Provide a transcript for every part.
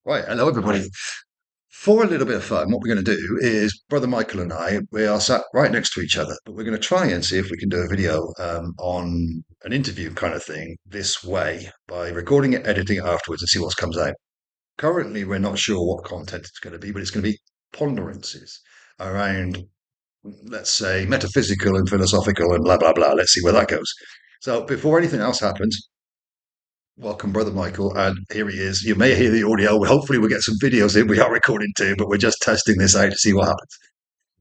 Right, hello everybody. For a little bit of fun, what we're going to do is Brother Michael and I, we are sat right next to each other, but we're going to try and see if we can do a video on an interview kind of thing this way by recording it, editing it afterwards, and see what comes out. Currently, we're not sure what content it's going to be, but it's going to be ponderances around, let's say, metaphysical and philosophical and blah, blah, blah. Let's see where that goes. So, before anything else happens, welcome, Brother Michael. And here he is. You may hear the audio. Hopefully, we'll get some videos in. We are recording too, but we're just testing this out to see what happens.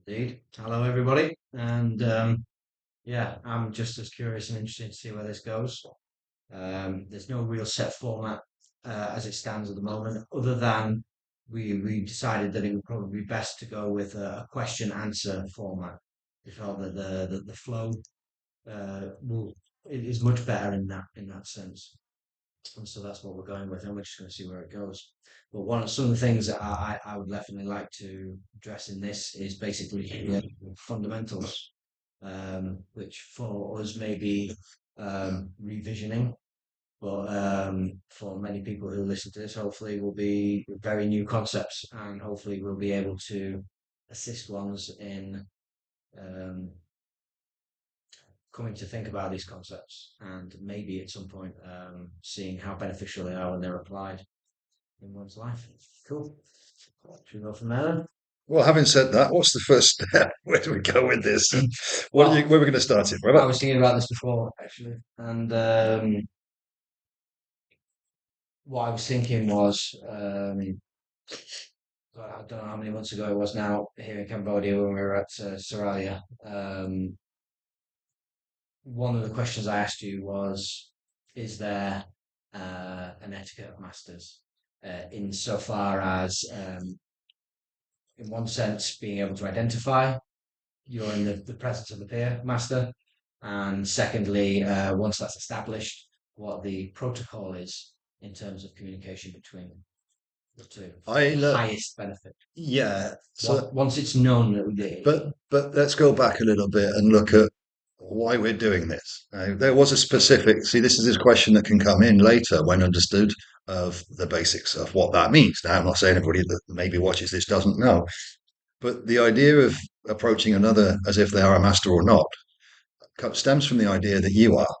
Indeed. Hello, everybody. And yeah, I'm just as curious and interested to see where this goes. There's no real set format as it stands at the moment, other than we decided that it would probably be best to go with a question answer format. We felt that the flow will it is much better in that sense. And so that's what we're going with, and we're just going to see where it goes. But some of the things that I would definitely like to address in this is basically the fundamentals, which for us may be revisioning, but for many people who listen to this, hopefully will be very new concepts, and hopefully we'll be able to assist ones in um, coming to think about these concepts and maybe at some point seeing how beneficial they are when they're applied in one's life. Cool. Should we go from there then? Well, having said that, what's the first step? Where do we go with this? Well, Where are we going to start it, I brother? was thinking about this before actually, and what I was thinking was I don't know how many months ago it was now here in Cambodia when we were at Saralia. One of the questions I asked you was, is there an etiquette of masters insofar as, in one sense, being able to identify you're in the presence of the peer master, and secondly, once that's established, what the protocol is in terms of communication between the two for I the look, highest benefit. yeah. So, Once it's known that but let's go back a little bit and look at why we're doing this. There was a specific. See, this is this question that can come in later when understood of the basics of what that means. Now, I'm not saying everybody that maybe watches this doesn't know, but the idea of approaching another as if they are a master or not stems from the idea that you are.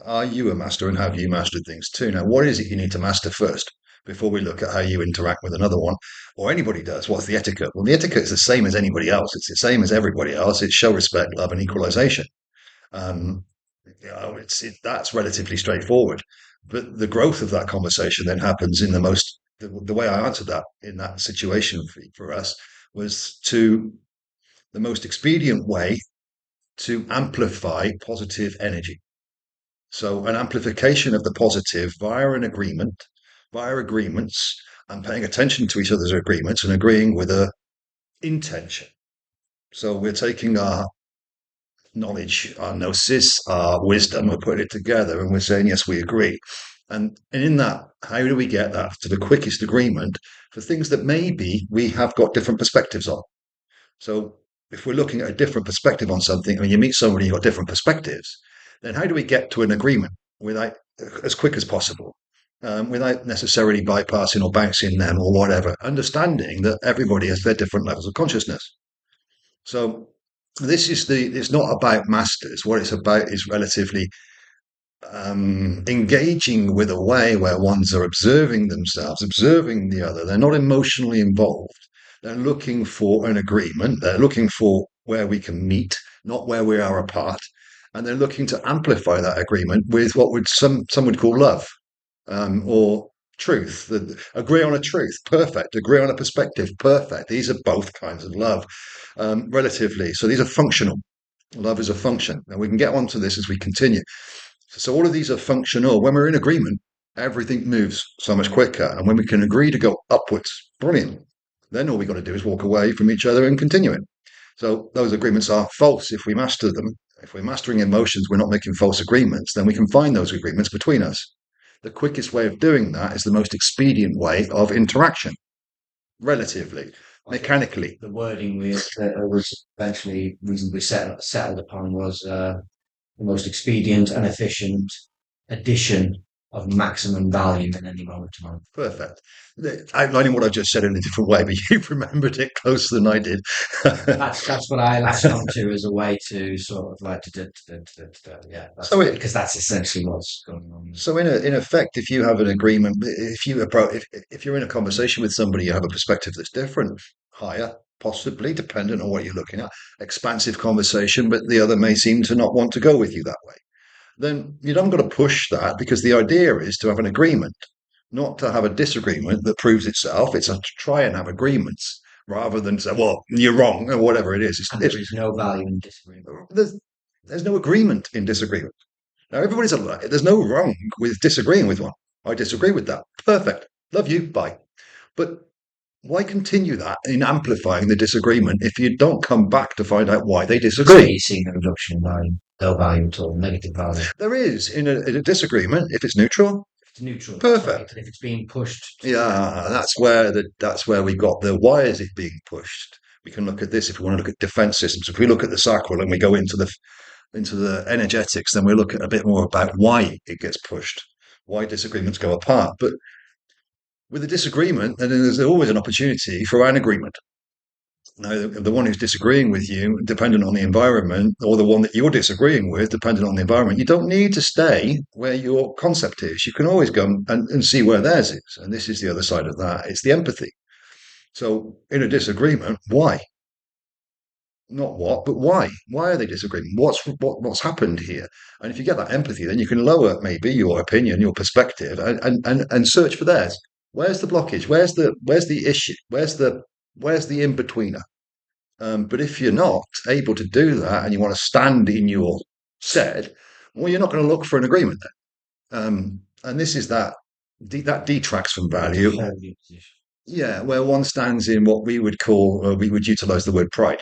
Are you a master and have you mastered things too? Now, what is it you need to master first before we look at how you interact with another one or anybody does? What's the etiquette? Well, the etiquette is the same as anybody else. It's the same as everybody else. It's show respect, love, and equalization. Um, that's relatively straightforward. But the growth of that conversation then happens in the way I answered that in that situation for us was to the most expedient way to amplify positive energy. So, an amplification of the positive via an agreement, via agreements, and paying attention to each other's agreements and agreeing with a intention. So, we're taking our knowledge, our gnosis, our wisdom, we're putting it together and we're saying, yes, we agree. And in that, how do we get that to the quickest agreement for things that maybe we have got different perspectives on? So if we're looking at a different perspective on something, and you meet somebody who's got different perspectives, then how do we get to an agreement without as quick as possible, without necessarily bypassing or bouncing them or whatever, understanding that everybody has their different levels of consciousness. So it's not about masters. What it's about is relatively engaging with a way where ones are observing themselves, observing the other. They're not emotionally involved. They're looking for an agreement. They're looking for where we can meet, not where we are apart. And they're looking to amplify that agreement with what would some would call love, or truth. Agree on a truth, perfect. Agree on a perspective, perfect. These are both kinds of love, relatively. So these are functional. Love is a function. And we can get onto this as we continue. So all of these are functional. When we're in agreement, everything moves so much quicker. And when we can agree to go upwards, brilliant. Then all we got to do is walk away from each other and continue it. So those agreements are false if we master them. If we're mastering emotions, we're not making false agreements, then we can find those agreements between us. The quickest way of doing that is the most expedient way of interaction, relatively, I think mechanically. the wording was eventually reasonably settled upon was the most expedient and efficient addition of maximum value in any moment to moment. Perfect. Outlining what I just said in a different way, but you've remembered it closer than I did. That's what I latched onto as a way to sort of like yeah, so that's it because that's essentially what's going on. so in effect, if you have an agreement, if you're in a conversation with somebody, you have a perspective that's different, higher, possibly dependent on what you're looking at, expansive conversation, but the other may seem to not want to go with you that way. Then you don't got to push that because the idea is to have an agreement, not to have a disagreement that proves itself. It's to try and have agreements rather than say, well, you're wrong or whatever it is. And there is no value in disagreement. There's, there's no agreement in disagreement. Now, there's no wrong with disagreeing with one. I disagree with that. Perfect. Love you. Bye. But why continue that in amplifying the disagreement if you don't come back to find out why they So disagree? you're seeing a reduction in value, no value at all, negative value. There is in a disagreement if it's neutral. It's neutral, that's right. Perfect. But if it's being pushed to Yeah, that's where we got the why is it being pushed. We can look at this if we want to look at defense systems. If we look at the sacral and we go into the energetics, then we look at a bit more about why it gets pushed, why disagreements go apart. But with a disagreement, then there's always an opportunity for an agreement. Now, the one who's disagreeing with you, dependent on the environment, or the one that you're disagreeing with, dependent on the environment, you don't need to stay where your concept is. You can always go and see where theirs is. And this is the other side of that. It's the empathy. So, in a disagreement, why? Not what, but why? Why are they disagreeing? What's happened here? And if you get that empathy, then you can lower maybe your opinion, your perspective, and search for theirs. Where's the blockage? Where's the issue? Where's the in betweener? But if you're not able to do that and you want to stand in your said, well, you're not going to look for an agreement then. And this is that detracts from value. Yeah, where one stands in what we would utilize the word pride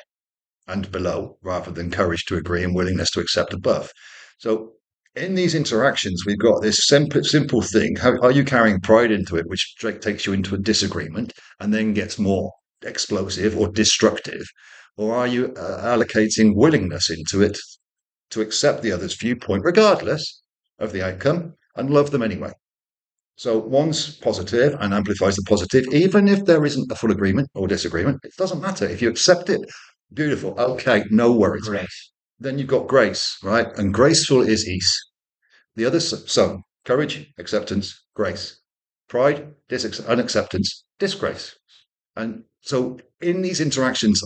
and below rather than courage to agree and willingness to accept above. So in these interactions, we've got this simple thing. How are you carrying pride into it, which takes you into a disagreement and then gets more explosive or destructive? Or are you allocating willingness into it to accept the other's viewpoint, regardless of the outcome, and love them anyway? So one's positive and amplifies the positive, even if there isn't a full agreement or disagreement. It doesn't matter. If you accept it, beautiful. Okay, no worries. grace. Then you've got grace, right? And graceful is ease. The other, so courage, acceptance, grace. Pride, unacceptance, disgrace. And so in these interactions,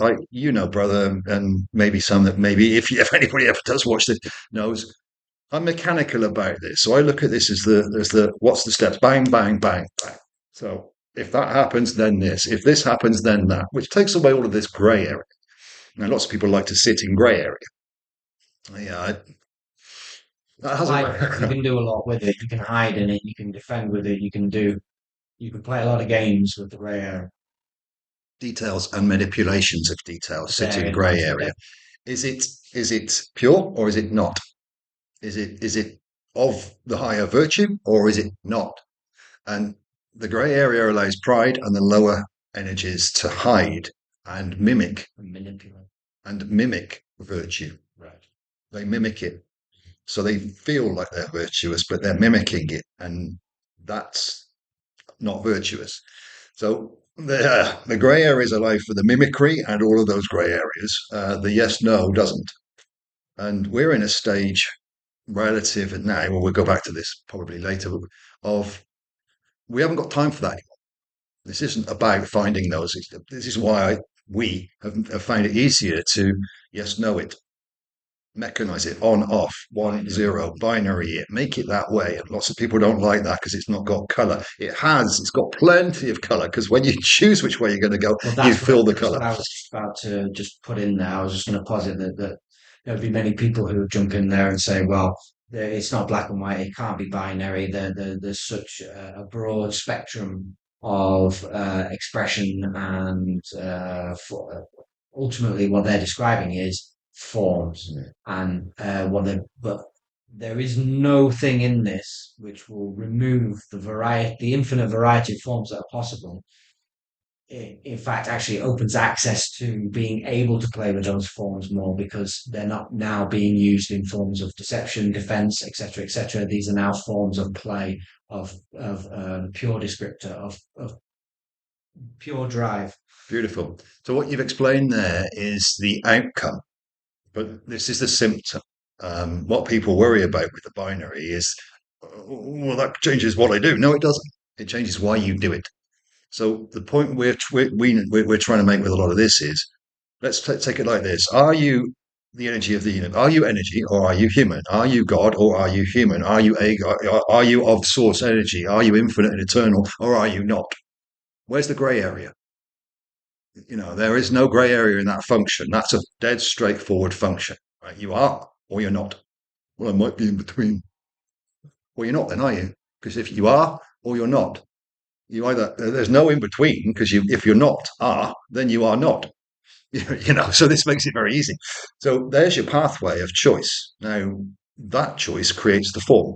brother, and maybe some that maybe if anybody ever does watch this knows, I'm mechanical about this. So I look at this as the what's the steps? Bang, bang, bang, bang. So if that happens, then this. If this happens, then that, which takes away all of this grey area. Now, lots of people like to sit in grey area. Yeah, that You hasn't. can do a lot with it. You can hide in it. You can defend with it. You can play a lot of games with the grey area. Details and manipulations of details sit in Very grey nicely area. done. Is it pure or is it not? Is it of the higher virtue or is it not? And the grey area allows pride and the lower energies to hide and mimic And manipulate. and mimic virtue. Right. They mimic it. So they feel like they're virtuous, but they're mimicking it. And that's not virtuous. So the grey areas allow for the mimicry and all of those grey areas. The yes, no doesn't. And we're in a stage relative now, well, we'll go back to this probably later, of we haven't got time for that anymore. This isn't about finding those. This is why we have found it easier to yes, no it, mechanize it on, off, 1, 0, binary it, make it that way. And lots of people don't like that because it's not got color. It's got plenty of color because when you choose which way you're going to go, Well, you fill the that's color. what I was about to just put in there. I was just going to posit that there'll be many people who jump in there and say, well, it's not black and white. It can't be binary. There's such a broad spectrum of expression, and ultimately, what they're describing is forms. And but there is no thing in this which will remove the infinite variety of forms that are possible. It, in fact, actually opens access to being able to play with those forms more because they're not now being used in forms of deception, defense, etc., etc. These are now forms of play of pure descriptor of pure drive. Beautiful. So what you've explained there is the outcome, but this is the symptom. What people worry about with the binary is, well, that changes what I do. No, it doesn't. It changes why you do it. So the point we're trying to make with a lot of this is, let's take it like this: Are you the energy of the universe? Are you energy or are you human? Are you God or are you human? Are you a are you of source energy? Are you infinite and eternal or are you not? Where's the grey area? There is no grey area in that function. That's a dead straightforward function. Right? You are or you're not. Well, I might be in between. Well, you're not then, are you? Because if you are or you're not, there's no in between. Because if you're not then you are not. So this makes it very easy. So there's your pathway of choice. Now that choice creates the form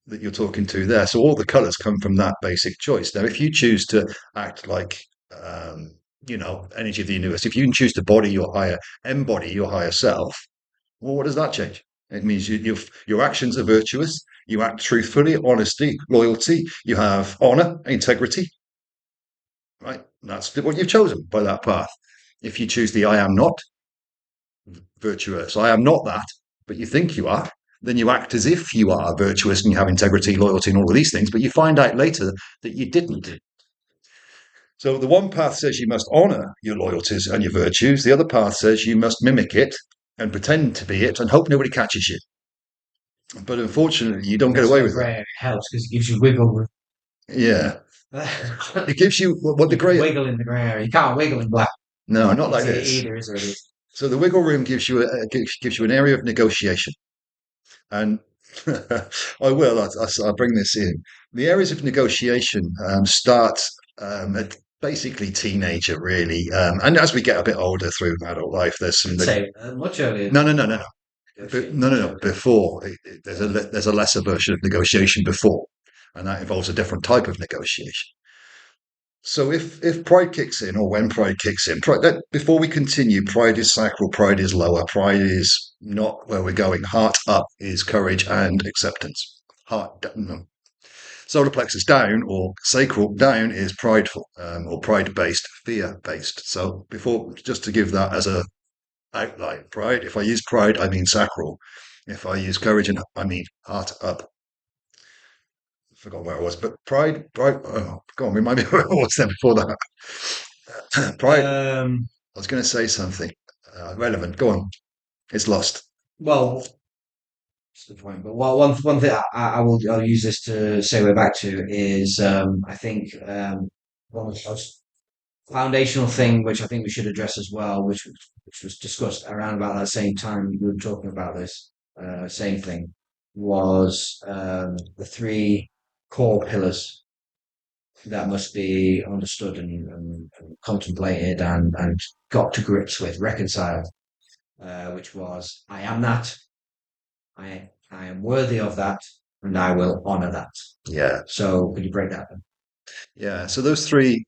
that you're talking to there. So all the colors come from that basic choice. Now, if you choose to act like, energy of the universe, if you can choose to embody your higher self, well, what does that change? It means your actions are virtuous. You act truthfully, honesty, loyalty. You have honor, integrity, right? That's what you've chosen by that path. If you choose the I am not virtuous, I am not that, but you think you are, then you act as if you are virtuous and you have integrity, loyalty, and all of these things, but you find out later that you didn't. So the one path says you must honor your loyalties and your virtues. The other path says you must mimic it and pretend to be it and hope nobody catches you. But unfortunately, you don't get That's away where with that. grey area helps because it gives you wiggle room. Yeah. You It gives you what the can great. wiggle in the grey area. You can't wiggle in black. No, not like It's this. either is or it is. So the wiggle room gives you an area of negotiation. And I'll bring this in. The areas of negotiation start at basically teenager, really. And as we get a bit older through adult life, there's some. I'd say much earlier No, than no, that. no, no, no. Negotiate No, no, much no. earlier. Before there's a lesser version of negotiation before, and that involves a different type of negotiation. So if pride kicks in, or when pride kicks in, before we continue, pride is sacral, pride is lower, pride is not where we're going. Heart up is courage and acceptance. Heart no. Solar plexus down or sacral down is prideful, or pride based, fear based. So before, just to give that as a outline, pride. If I use pride, I mean sacral. If I use courage, I mean heart up. I forgot where I was, but pride. Oh, go on, remind me where I was there before that. Pride. Um, I was going to say something relevant. Go on. It's lost. well, what's the point? But one thing I'll use this to segue back to is I think one of the most foundational thing which I think we should address as well, which was discussed around about that same time we were talking about this same thing, was the three core pillars that must be understood and contemplated and got to grips with, reconciled, which was I am that, I am worthy of that, and I will honor that. Yeah. So could you break that down? Yeah. So those three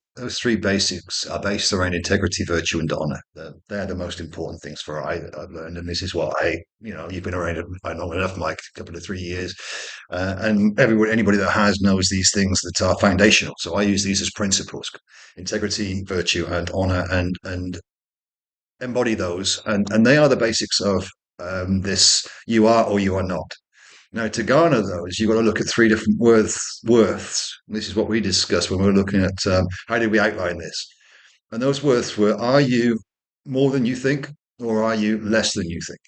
basics are based around integrity, virtue, and honor. They're the most important things I've learned, and this is what you've been around it long enough, Mike, a couple of 3 years, and anybody that has knows these things that are foundational. So I use these as principles: integrity, virtue, and honor, and embody those, and they are the basics of this. You are or you are not. Now, to garner those, you've got to look at three different worths. This is what we discussed when we were looking at how did we outline this. And those worths were: Are you more than you think, or are you less than you think?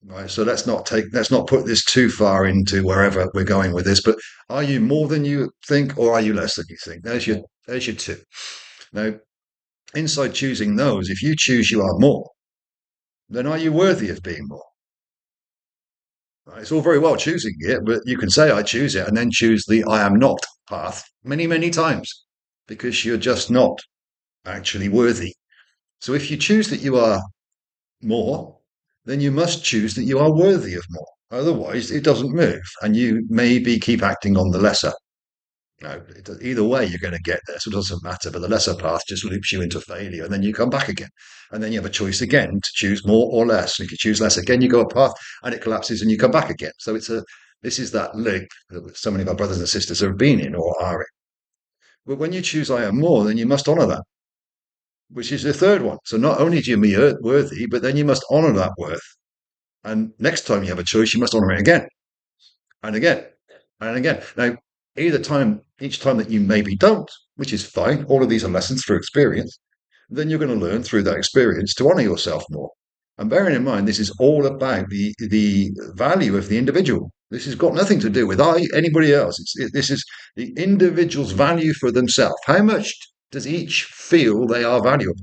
Right. So let's not put this too far into wherever we're going with this. But are you more than you think, or are you less than you think? There's your two. Now, inside choosing those, if you choose you are more, then are you worthy of being more? Right? It's all very well choosing it, but you can say I choose it and then choose the I am not path many, many times because you're just not actually worthy. So if you choose that you are more, then you must choose that you are worthy of more. Otherwise, it doesn't move, and you maybe keep acting on the lesser. No, either way, you're going to get there, so it doesn't matter. But the lesser path just loops you into failure, and then you come back again. And then you have a choice again to choose more or less. And if you choose less again, you go a path and it collapses and you come back again. So This is that link that so many of our brothers and sisters have been in or are in. But when you choose I am more, then you must honor that, which is the third one. So not only do you be worthy, but then you must honor that worth. And next time you have a choice, you must honor it again and again and again. Now, each time that you maybe don't, which is fine, all of these are lessons through experience, then you're going to learn through that experience to honor yourself more. And bearing in mind, this is all about the value of the individual. This has got nothing to do with anybody else. This is the individual's value for themselves. How much does each feel they are valuable?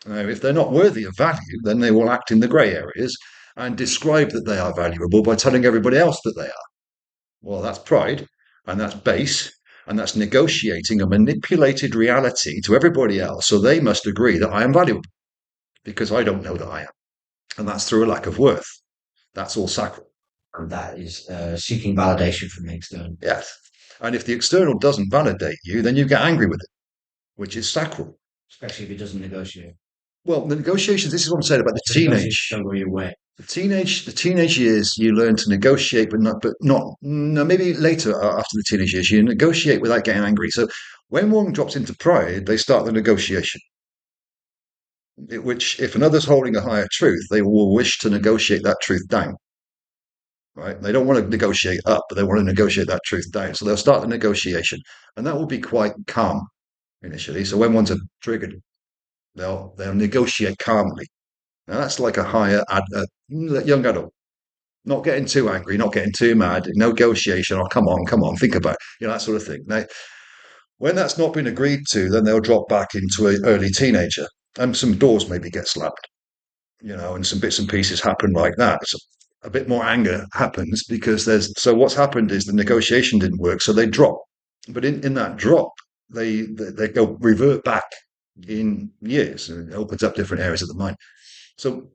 Now, if they're not worthy of value, then they will act in the grey areas and describe that they are valuable by telling everybody else that they are. Well, that's pride, and that's base, and that's negotiating a manipulated reality to everybody else. So they must agree that I am valuable because I don't know that I am. And that's through a lack of worth. That's all sacral. And that is seeking validation from the external. Yes. And if the external doesn't validate you, then you get angry with it, which is sacral. Especially if it doesn't negotiate. Well, the negotiations, this is what I'm saying about the teenage. Don't go your way. The teenage years, you learn to negotiate, but not. No, maybe later after the teenage years, you negotiate without getting angry. So when one drops into pride, they start the negotiation. Which, if another's holding a higher truth, they will wish to negotiate that truth down. Right? They don't want to negotiate up, but they want to negotiate that truth down. So they'll start the negotiation, and that will be quite calm initially. So when one's triggered, they'll negotiate calmly. Now that's like a young adult, not getting too angry, not getting too mad, negotiation. Oh, come on, think about it, that sort of thing. Now, when that's not been agreed to, then they'll drop back into an early teenager, and some doors maybe get slammed, and some bits and pieces happen like that. So a bit more anger happens because what's happened is the negotiation didn't work, so they drop. But in that drop, they go revert back in years, and it opens up different areas of the mind. So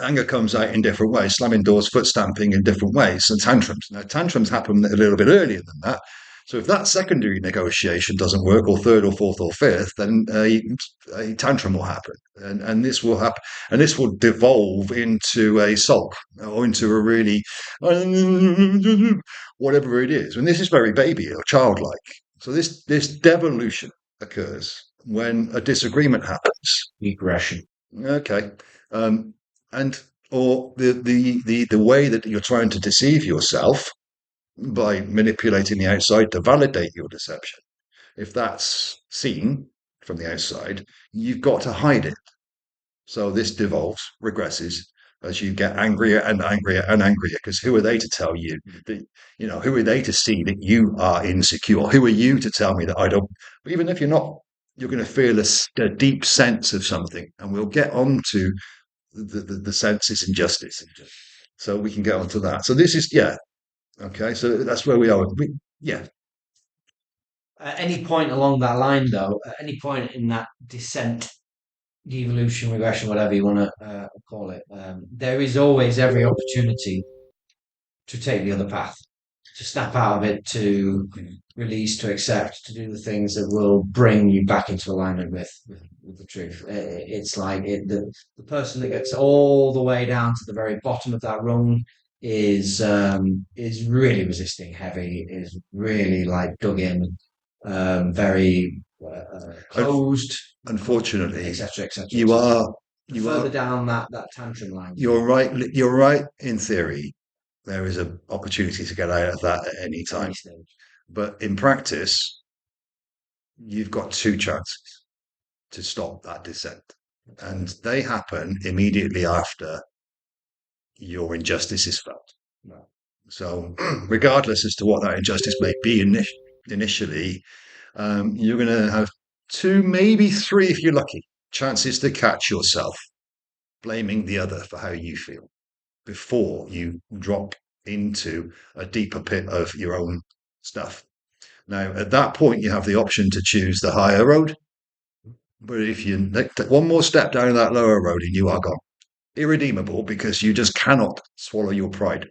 anger comes out in different ways, slamming doors, foot stamping in different ways, and tantrums. Now, tantrums happen a little bit earlier than that. So if that secondary negotiation doesn't work, or third, or fourth, or fifth, then a tantrum will happen, and this will happen, and this will devolve into a sulk or into a really whatever it is. And this is very baby or childlike. So this devolution occurs when a disagreement happens. Regression. Okay. Um, and or the way that you're trying to deceive yourself by manipulating the outside to validate your deception. If that's seen from the outside, you've got to hide it. So this devolves, regresses as you get angrier and angrier and angrier. Because who are they to tell you that, who are they to see that you are insecure? Who are you to tell me that I don't? Even if you're not, you're going to feel a deep sense of something. And we'll get on to the senses injustice. So we can get onto that. So this is, yeah. Okay. So that's where we are. Yeah. At any point along that line, though, at any point in that descent, devolution, regression, whatever you want to call it, there is always every opportunity to take the other path, to snap out of it, to release, to accept, to do the things that will bring you back into alignment with the truth. It's like the person that gets all the way down to the very bottom of that rung is really resisting heavy, is really like dug in, very closed, Unfortunately, etc., etc. you are Further down that tantrum line. You're right. You're right in theory. There is an opportunity to get out of that at any time. But in practice, you've got two chances to stop that descent. And they happen immediately after your injustice is felt. No. So, regardless as to what that injustice may be initially, you're going to have two, maybe three, if you're lucky, chances to catch yourself blaming the other for how you feel before you drop into a deeper pit of your own stuff. Now, at that point, you have the option to choose the higher road. But if you take one more step down that lower road and you are gone, irredeemable, because you just cannot swallow your pride.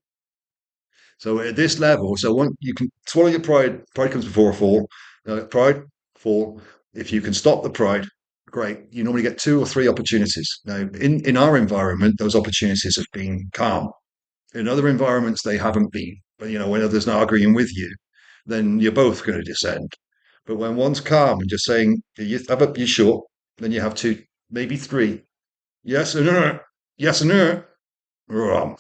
So at this level, you can swallow your pride comes before a fall. Fall. If you can stop the pride, great. You normally get two or three opportunities. Now, in our environment, those opportunities have been calm. In other environments, they haven't been. But when others are arguing with you, then you're both going to descend. But when one's calm and just saying, you sure? Then you have two, maybe three. Yes and no. Yes and no. Wrong.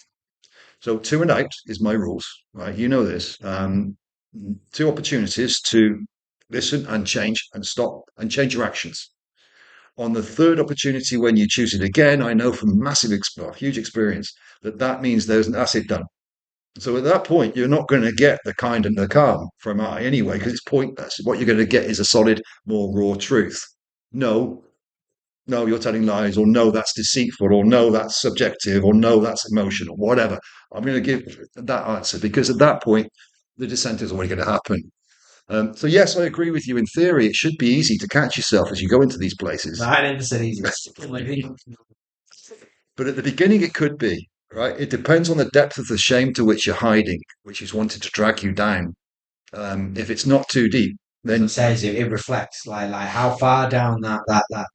So 2 and 8 is my rules, right? You know this. Two opportunities to listen and change and stop and change your actions. On the third opportunity, when you choose it again, I know from huge experience that means that's it done. So at that point, you're not going to get the kind and the calm from I anyway, because it's pointless. What you're going to get is a solid, more raw truth. No, no, you're telling lies, or no, that's deceitful, or no, that's subjective, or no, that's emotional, whatever. I'm going to give that answer because at that point, the descent is already going to happen. So, yes, I agree with you. In theory, it should be easy to catch yourself as you go into these No, places. I never said easy. But at the beginning, it could be, right? It depends on the depth of the shame to which you're hiding, which is wanting to drag you down. If it's not too deep, As it then says, it reflects like how far down that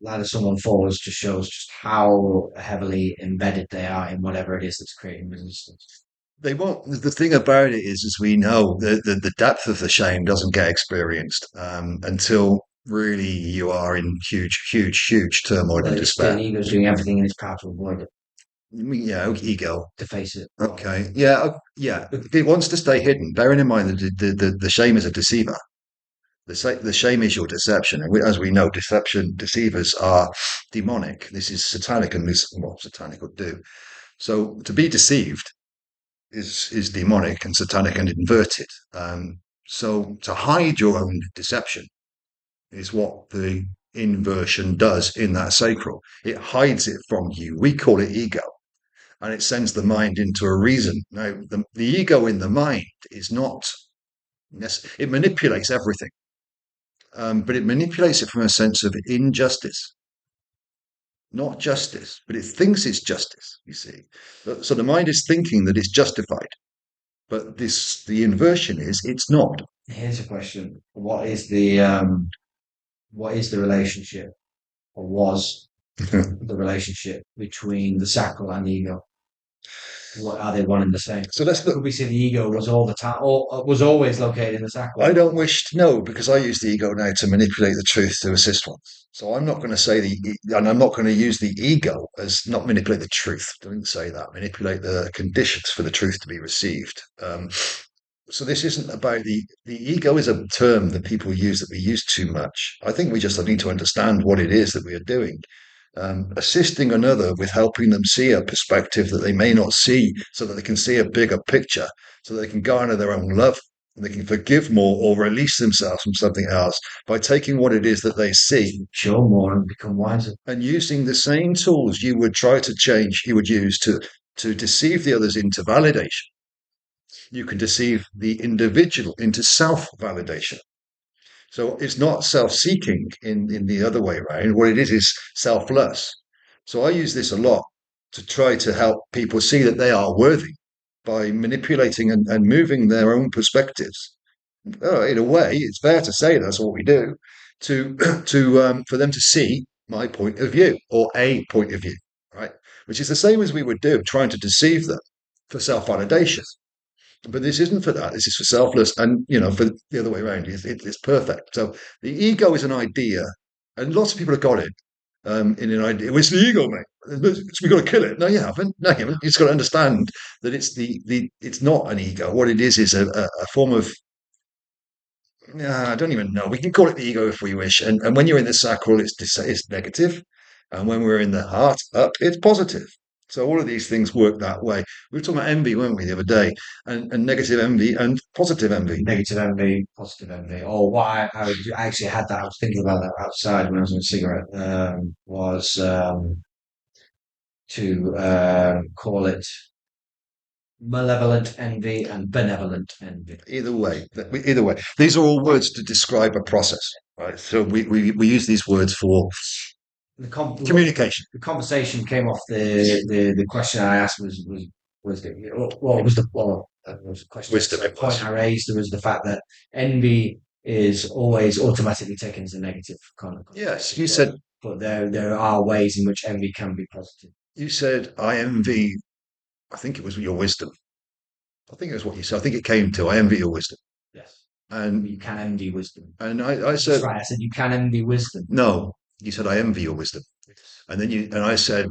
ladder someone falls just shows just how heavily embedded they are in whatever it is that's creating resistance. they won't. The thing about it is, as we know, the depth of the shame doesn't get experienced until really you are in huge, huge, huge turmoil But and it's the despair. ego's doing everything in its power to avoid it, Yeah, ego. to face it. Okay. Yeah, yeah. It wants to stay hidden. Bearing in mind that the shame is a deceiver. The shame is your deception, and as we know, deceivers are demonic. This is satanic, and this what satanic would do. So to be deceived is demonic and satanic and inverted. So to hide your own deception is what the inversion does in that sacral. It hides it from you. We call it ego, and it sends the mind into a reason. Now, the ego in the mind is not. It manipulates everything, but it manipulates it from a sense of injustice, not justice. But it thinks it's justice. You see, so the mind is thinking that it's justified, but the inversion is it's not. Here's a question: what is the relationship, or was the relationship between the sacral and the ego? What are they one and the same? So let's Could look. we say the ego was all the time, or was always located in the sacral? I don't wish to know because I use the ego now to manipulate the truth to assist one. So I'm not going to say and I'm not going to use the ego as not manipulate the truth. Don't say that. Manipulate the conditions for the truth to be received. So this isn't about the ego is a term that people use that we use too much. I think we just need to understand what it is that we are doing. Assisting another with helping them see a perspective that they may not see so that they can see a bigger picture, so they can garner their own love and they can forgive more or release themselves from something else by taking what it is that they see Show more and become wiser. and using the same tools you would try to change, you would use to deceive the others into validation. You can deceive the individual into self validation. So it's not self-seeking in the other way around. What it is selfless. So I use this a lot to try to help people see that they are worthy by manipulating and moving their own perspectives. In a way, it's fair to say that's what we do to to for them to see my point of view or a point of view, right? Which is the same as we would do trying to deceive them for self-validation. But this isn't for that. This is for selfless, and for the other way around. It's perfect. So the ego is an idea, and lots of people have got it in an idea. Well, it's the ego, mate. We've got to kill it. No, you haven't. No, you haven't. You've got to understand that it's not an ego. What it is a form of I don't even know. We can call it the ego if we wish. And when you're in the sacral, it's negative, and when we're in the heart up, it's positive. So all of these things work that way. We were talking about envy, weren't we, the other day, and negative envy and positive envy. Negative envy, positive envy. Or why I actually had that. I was thinking about that outside when I was on a cigarette. Was to call it malevolent envy and benevolent envy. Either way, these are all words to describe a process, right? So we use these words for The, communication. the conversation came off the question I asked was the, what was the was the question Wisdom the it point was. I raised was the fact that envy is always automatically taken as a negative kind of Yes, you connotation, said but there are ways in which envy can be positive. I envy. I think it was your wisdom. I think it was what you said. I think it came to, I envy your wisdom. Yes. And You can envy wisdom. I That's said, right. I said you can envy wisdom. no, you said, I envy your wisdom. Yes. And then I said,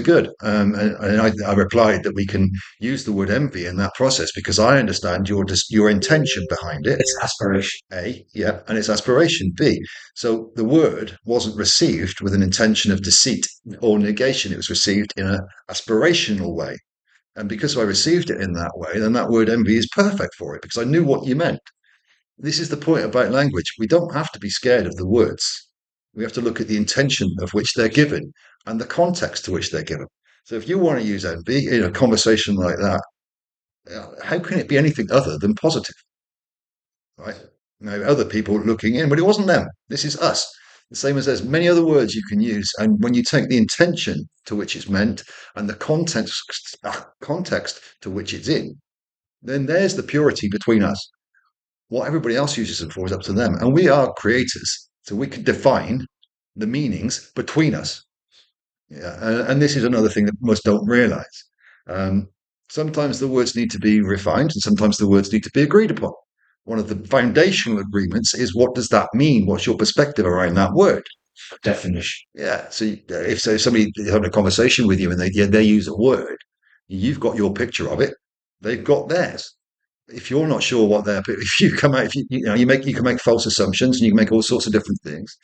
good. I replied that we can use the word envy in that process because I understand your intention behind it. It's aspiration. A, yeah, and it's aspiration. B, so the word wasn't received with an intention of deceit No. or negation. It was received in an aspirational way. And because I received it in that way, then that word envy is perfect for it because I knew what you meant. This is the point about language. We don't have to be scared of the words. We have to look at the intention of which they're given and the context to which they're given. So if you want to use envy in a conversation like that, how can it be anything other than positive? Right? Now, other people looking in, but it wasn't them. This is us. The same as there's many other words you can use, and when you take the intention to which it's meant and the context to which it's in, then there's the purity between us. What everybody else uses them for is up to them, and we are creators, so we can define the meanings between us. Yeah, and this is another thing that most don't realize. Um, Sometimes the words need to be refined, and sometimes the words need to be agreed upon. One of the foundational agreements is what does that mean? What's your perspective around that word? Definition. Yeah. So if somebody is having a conversation with you and they use a word, you've got your picture of it, they've got theirs. If you're not sure what they're, if you come out, if you can make false assumptions and you can make all sorts of different things.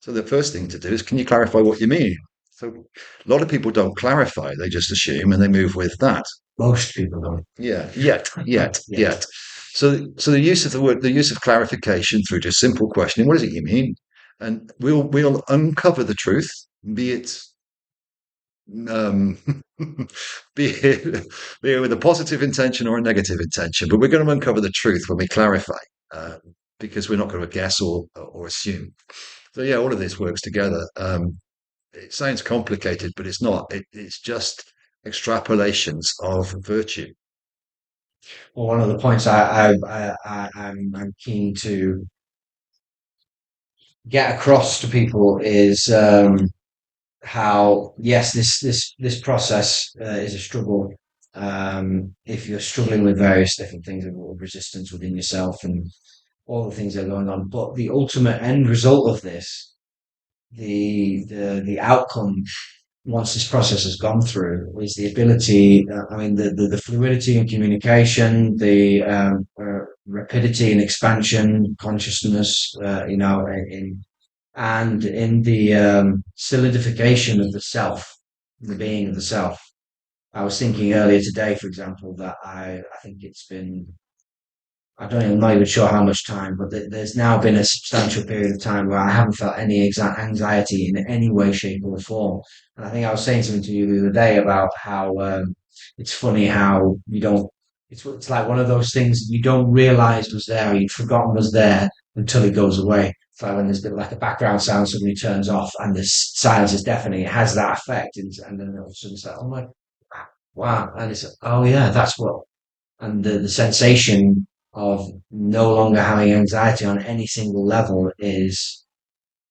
So the first thing to do is, can you clarify what you mean? So a lot of people don't clarify; they just assume and they move with that. Most people don't. Yeah, yet. Yes. So the use of the word, the use of clarification through just simple questioning. What is it you mean? And we'll uncover the truth, be it um, be it with a positive intention or a negative intention. But we're going to uncover the truth when we clarify, uh, because we're not going to guess or assume. So yeah, all of this works together. It sounds complicated, but it's not. It's just extrapolations of virtue. Well, one of the points I'm keen to get across to people is how yes, this process is a struggle. If you're struggling with various different things of resistance within yourself and all the things that are going on, but the ultimate end result of this, the outcome once this process has gone through is the ability, I mean, the fluidity in communication, the rapidity and expansion, consciousness, and in the solidification of the self, the being of the self. I was thinking earlier today, for example, that I think it's been I don't even, I'm not even sure how much time, but there's now been a substantial period of time where I haven't felt any exact anxiety in any way, shape, or form. And I think I was saying something to you the other day about how it's funny how you don't. It's like one of those things that you don't realize was there, or you'd forgotten was there until it goes away. It's like when there's a bit like a background sound suddenly turns off and the silence is deafening. It has that effect, and then all of a sudden it's like, oh my, wow, and it's oh yeah, that's what and the sensation of no longer having anxiety on any single level is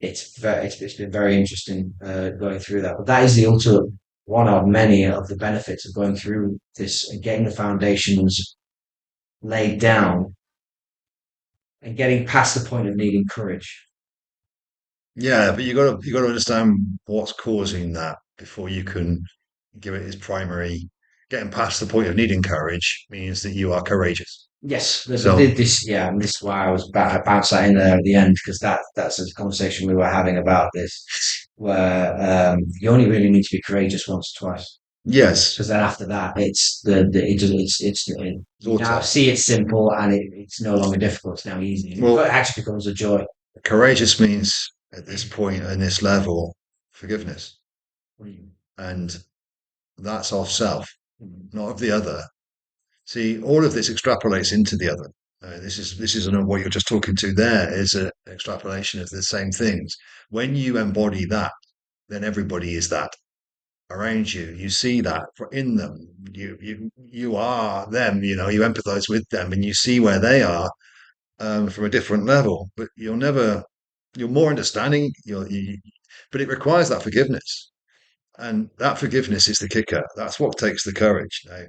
it's been very interesting going through that. But that is the ultimate one of many of the benefits of going through this and getting the foundations laid down and getting past the point of needing courage. Yeah, but you got to understand what's causing that before you can give it its primary. Getting past the point of needing courage means that you are courageous. Yes, So this yeah, and this is why I bounced that in there at the end because that's a conversation we were having about this, where you only really need to be courageous once or twice, yes, because then after that it's the it just it's you now auto. see it's simple and it's no longer difficult. It's now easy. And it Well, actually becomes a joy. courageous means at this point and this level forgiveness, Mm. and that's of self, Mm. not of the other. See, all of this extrapolates into the other. This is what you're just talking to. There is an extrapolation of the same things. When you embody that, then everybody is that around you. You see that in them. You are them. You empathize with them, and you see where they are from a different level. But you're never. You're more understanding. But it requires that forgiveness, and that forgiveness is the kicker. That's what takes the courage. Now,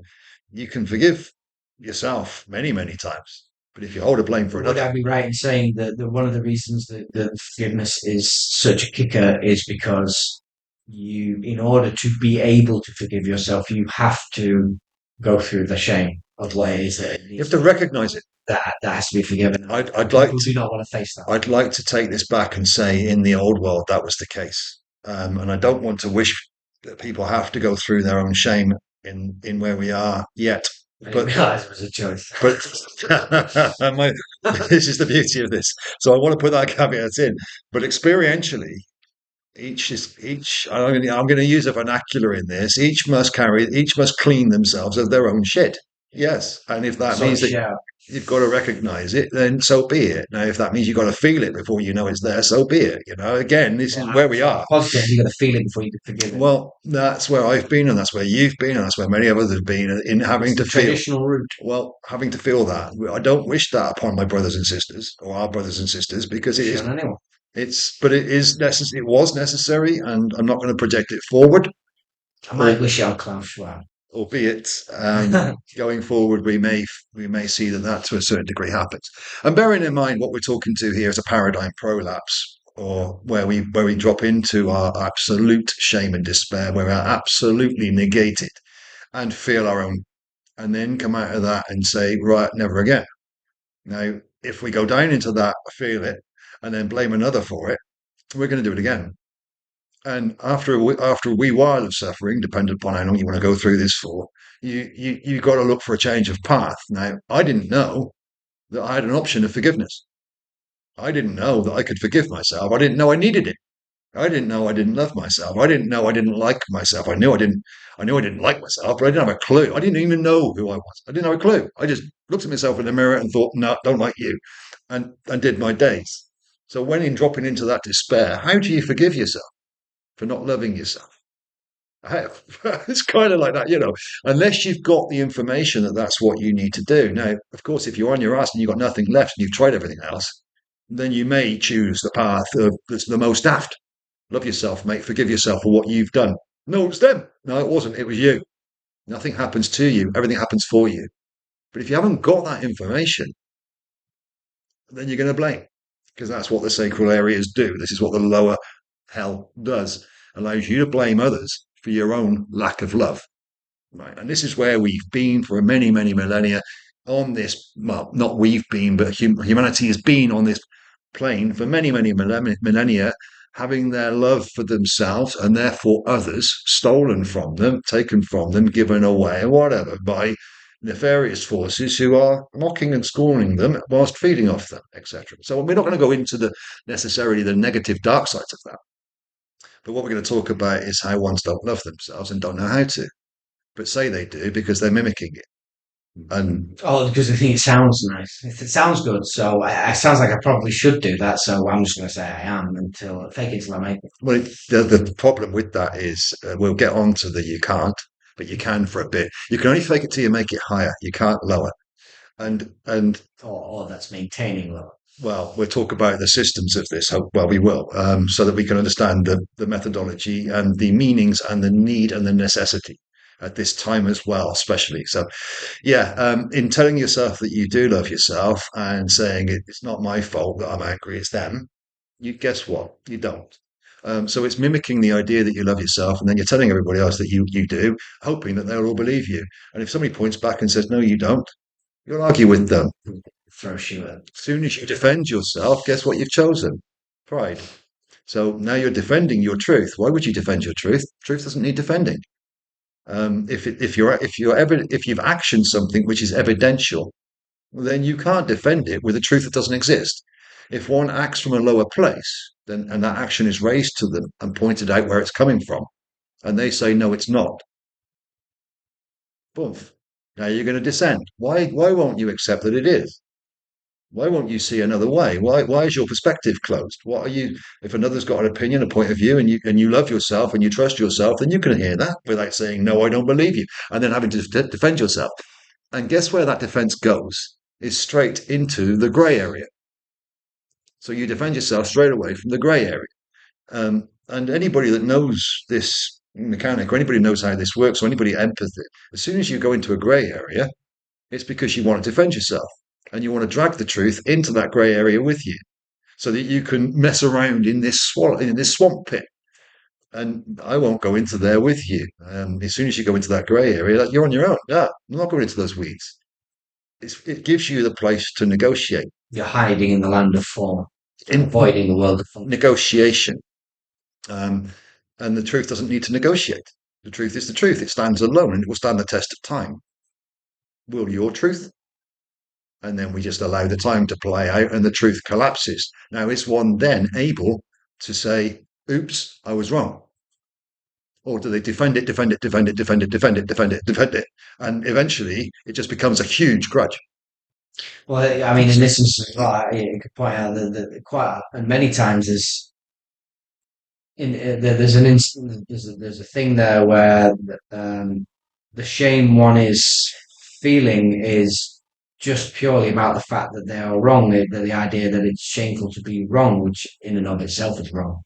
you can forgive yourself many, many times. But if you hold a blame for But would another, I be right in saying that one of the reasons that forgiveness is such a kicker is because in order to be able to forgive yourself, you have to go through the shame of what it is that it you needs have to to be recognize it. that has to be forgiven, I'd, and I'd like people to, do not want to face that. I'd like to take this back and say in the old world that was the case. And I don't want to wish that people have to go through their own shame in where we are yet. I didn't But realize it was a choice. but this is the beauty of this. So I want to put that caveat in. But experientially, each. I'm going to use a vernacular in this. Each must clean themselves of their own shit. Yes, and if that Sort means of that shout. you've got to recognize it, then so be it. Now, if that means you've got to feel it before you know it's there, so be it. Again, this Well, is where we for are. positive, you got to feel it before you can forgive it. Well, that's where I've been, and that's where you've been, and that's where many others have been in It's having to the feel. traditional route. Well, having to feel that. I don't wish that upon my brothers and sisters or our brothers and sisters because it Wish is on anyone. but it is necessary. It was necessary, and I'm not going to project it forward. I might Or, wish it on Klaus Schwab. albeit going forward, we may see that to a certain degree happens. And bearing in mind what we're talking to here is a paradigm prolapse, or where we drop into our absolute shame and despair, where we're absolutely negated and feel our own, and then come out of that and say, right, never again. Now, if we go down into that, feel it, and then blame another for it, we're going to do it again. And after a wee while of suffering, depending upon how long you want to go through this for, you got to look for a change of path. Now, I didn't know that I had an option of forgiveness. I didn't know that I could forgive myself. I didn't know I needed it. I didn't know I didn't love myself. I didn't know I didn't like myself. I knew I didn't. I knew I didn't like myself, but I didn't have a clue. I didn't even know who I was. I didn't have a clue. I just looked at myself in the mirror and thought, "No, don't like you," and did my days. So when in dropping into that despair, how do you forgive yourself for not loving yourself? It's kind of like that. Unless you've got the information that that's what you need to do. Now, of course, if you're on your ass and you've got nothing left and you've tried everything else, then you may choose the path that's the most daft. Love yourself, mate. Forgive yourself for what you've done. No, it's them. No, it wasn't. It was you. Nothing happens to you. Everything happens for you. But if you haven't got that information, then you're going to blame because that's what the sacral areas do. This is what the lower hell does. Allows you to blame others for your own lack of love. Right. And this is where we've been for many, many millennia on this. Well, not we've been, but humanity has been on this plane for many, many millennia, having their love for themselves and therefore others stolen from them, taken from them, given away, or whatever, by nefarious forces who are mocking and scorning them whilst feeding off them, etc. So we're not going to go into the necessarily the negative dark sides of that. But what we're going to talk about is how ones don't love themselves and don't know how to, but say they do because they're mimicking it. And Oh, because I think it sounds nice. It sounds good, so it sounds like I probably should do that. So I'm just going to say I am until fake it till I make it. well, the problem with that is we'll get on to the you can't, but you can for a bit. You can only fake it till you make it higher. You can't lower. And Or that's maintaining love. well, we'll talk about the systems of this. Well, we will, so that we can understand the methodology and the meanings and the need and the necessity at this time as well, especially. So, yeah, in telling yourself that you do love yourself and saying it's not my fault that I'm angry, it's them. You guess what? You don't. So it's mimicking the idea that you love yourself, and then you're telling everybody else that you do, hoping that they'll all believe you. And if somebody points back and says no, you don't, you'll argue with them. Throw shoe at. As soon as you defend yourself, guess what you've chosen? Pride. So now you're defending your truth. Why would you defend your truth? Truth doesn't need defending. If you've actioned something which is evidential, then you can't defend it with a truth that doesn't exist. If one acts from a lower place, then and that action is raised to them and pointed out where it's coming from, and they say no, it's not. Boom. Now you're going to descend. Why won't you accept that it is? Why won't you see another way? Why is your perspective closed? What are you? If another's got an opinion, a point of view, and you love yourself and you trust yourself, then you can hear that without saying no, I don't believe you, and then having to defend yourself. And guess where that defense goes? Is straight into the grey area. So you defend yourself straight away from the grey area. And anybody that knows this mechanic, or anybody who knows how this works, or anybody empathy, as soon as you go into a grey area, It's because you want to defend yourself and you want to drag the truth into that grey area with you so that you can mess around in this swamp pit. And I won't go into there with you. As soon as you go into that grey area, you're on your own. Yeah, I'm not going into those weeds. It gives you the place to negotiate. You're hiding in the land of form and In avoiding the world of function. negotiation. Um, and the truth doesn't need to negotiate. The truth is the truth. It stands alone and it will stand the test of time. Will your truth? And then we just allow the time to play out and the truth collapses. Now, is one then able to say, oops, I was wrong? Or do they defend it, defend it, defend it, defend it, defend it, defend it, defend it? And eventually it just becomes a huge grudge. Well, I mean, in this instance, you could point out that quite and many times there's an instant there's a thing there where um, the shame one is feeling is just purely about the fact that they are wrong. The idea that it's shameful to be wrong, which in and of itself is wrong,